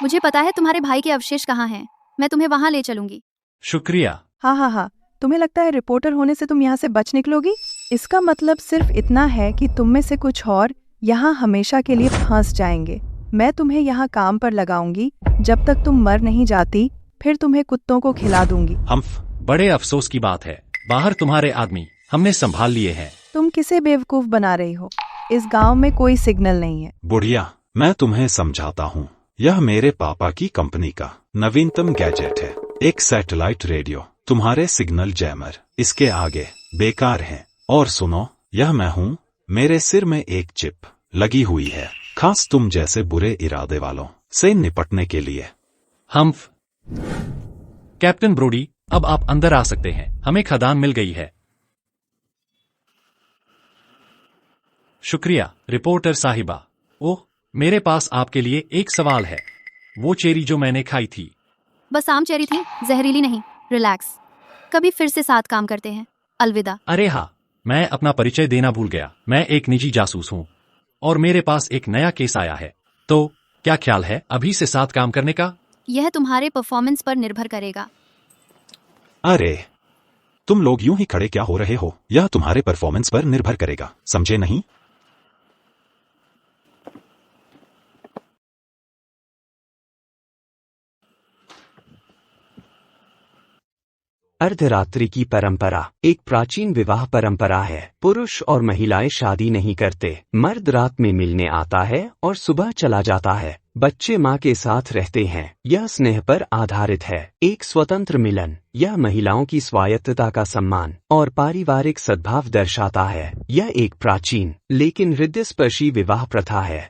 A: मुझे पता है तुम्हारे भाई के अवशेष कहाँ हैं। मैं तुम्हें वहाँ ले चलूंगी।
B: शुक्रिया।
G: हाँ, तुम्हें लगता है रिपोर्टर होने से तुम यहाँ से बच निकलोगी? इसका मतलब सिर्फ इतना है कि तुम में से कुछ और यहाँ हमेशा के लिए फंस जाएंगे। मैं तुम्हें यहाँ काम पर लगाऊंगी जब तक तुम मर नहीं जाती, फिर तुम्हें कुत्तों को खिला दूंगी।
B: बड़े अफसोस की बात है, बाहर तुम्हारे आदमी हमने संभाल लिए हैं।
G: तुम किसे बेवकूफ बना रही हो? इस गांव में कोई सिग्नल नहीं है।
E: बुढ़िया, मैं तुम्हें समझाता हूँ। यह मेरे पापा की कंपनी का नवीनतम गैजेट है, एक सैटेलाइट रेडियो। तुम्हारे सिग्नल जैमर इसके आगे बेकार हैं। और सुनो, यह मैं हूँ। मेरे सिर में एक चिप लगी हुई है, खास तुम जैसे बुरे इरादे वालों से निपटने के लिए।
B: कैप्टन ब्रोडी, अब आप अंदर आ सकते हैं। हमें खदान मिल गई है। शुक्रिया रिपोर्टर साहिबा। ओह, मेरे पास आपके लिए एक सवाल है। वो चेरी जो मैंने खाई थी,
A: बस आम चेरी थी, जहरीली नहीं। रिलैक्स, कभी फिर से साथ काम करते हैं। अलविदा।
B: अरे हाँ, मैं अपना परिचय देना भूल गया। मैं एक निजी जासूस हूँ और मेरे पास एक नया केस आया है। तो क्या ख्याल है अभी से साथ काम करने का?
A: यह तुम्हारे परफॉर्मेंस पर निर्भर करेगा।
E: अरे तुम लोग यूं ही खड़े क्या हो रहे हो? यह तुम्हारे परफॉर्मेंस पर निर्भर करेगा, समझे नहीं?
D: अर्धरात्रि की परंपरा एक प्राचीन विवाह परंपरा है। पुरुष और महिलाएं शादी नहीं करते। मर्द रात में मिलने आता है और सुबह चला जाता है। बच्चे माँ के साथ रहते हैं। यह स्नेह पर आधारित है, एक स्वतंत्र मिलन। यह महिलाओं की स्वायत्तता का सम्मान और पारिवारिक सद्भाव दर्शाता है। यह एक प्राचीन लेकिन हृदयस्पर्शी विवाह प्रथा है।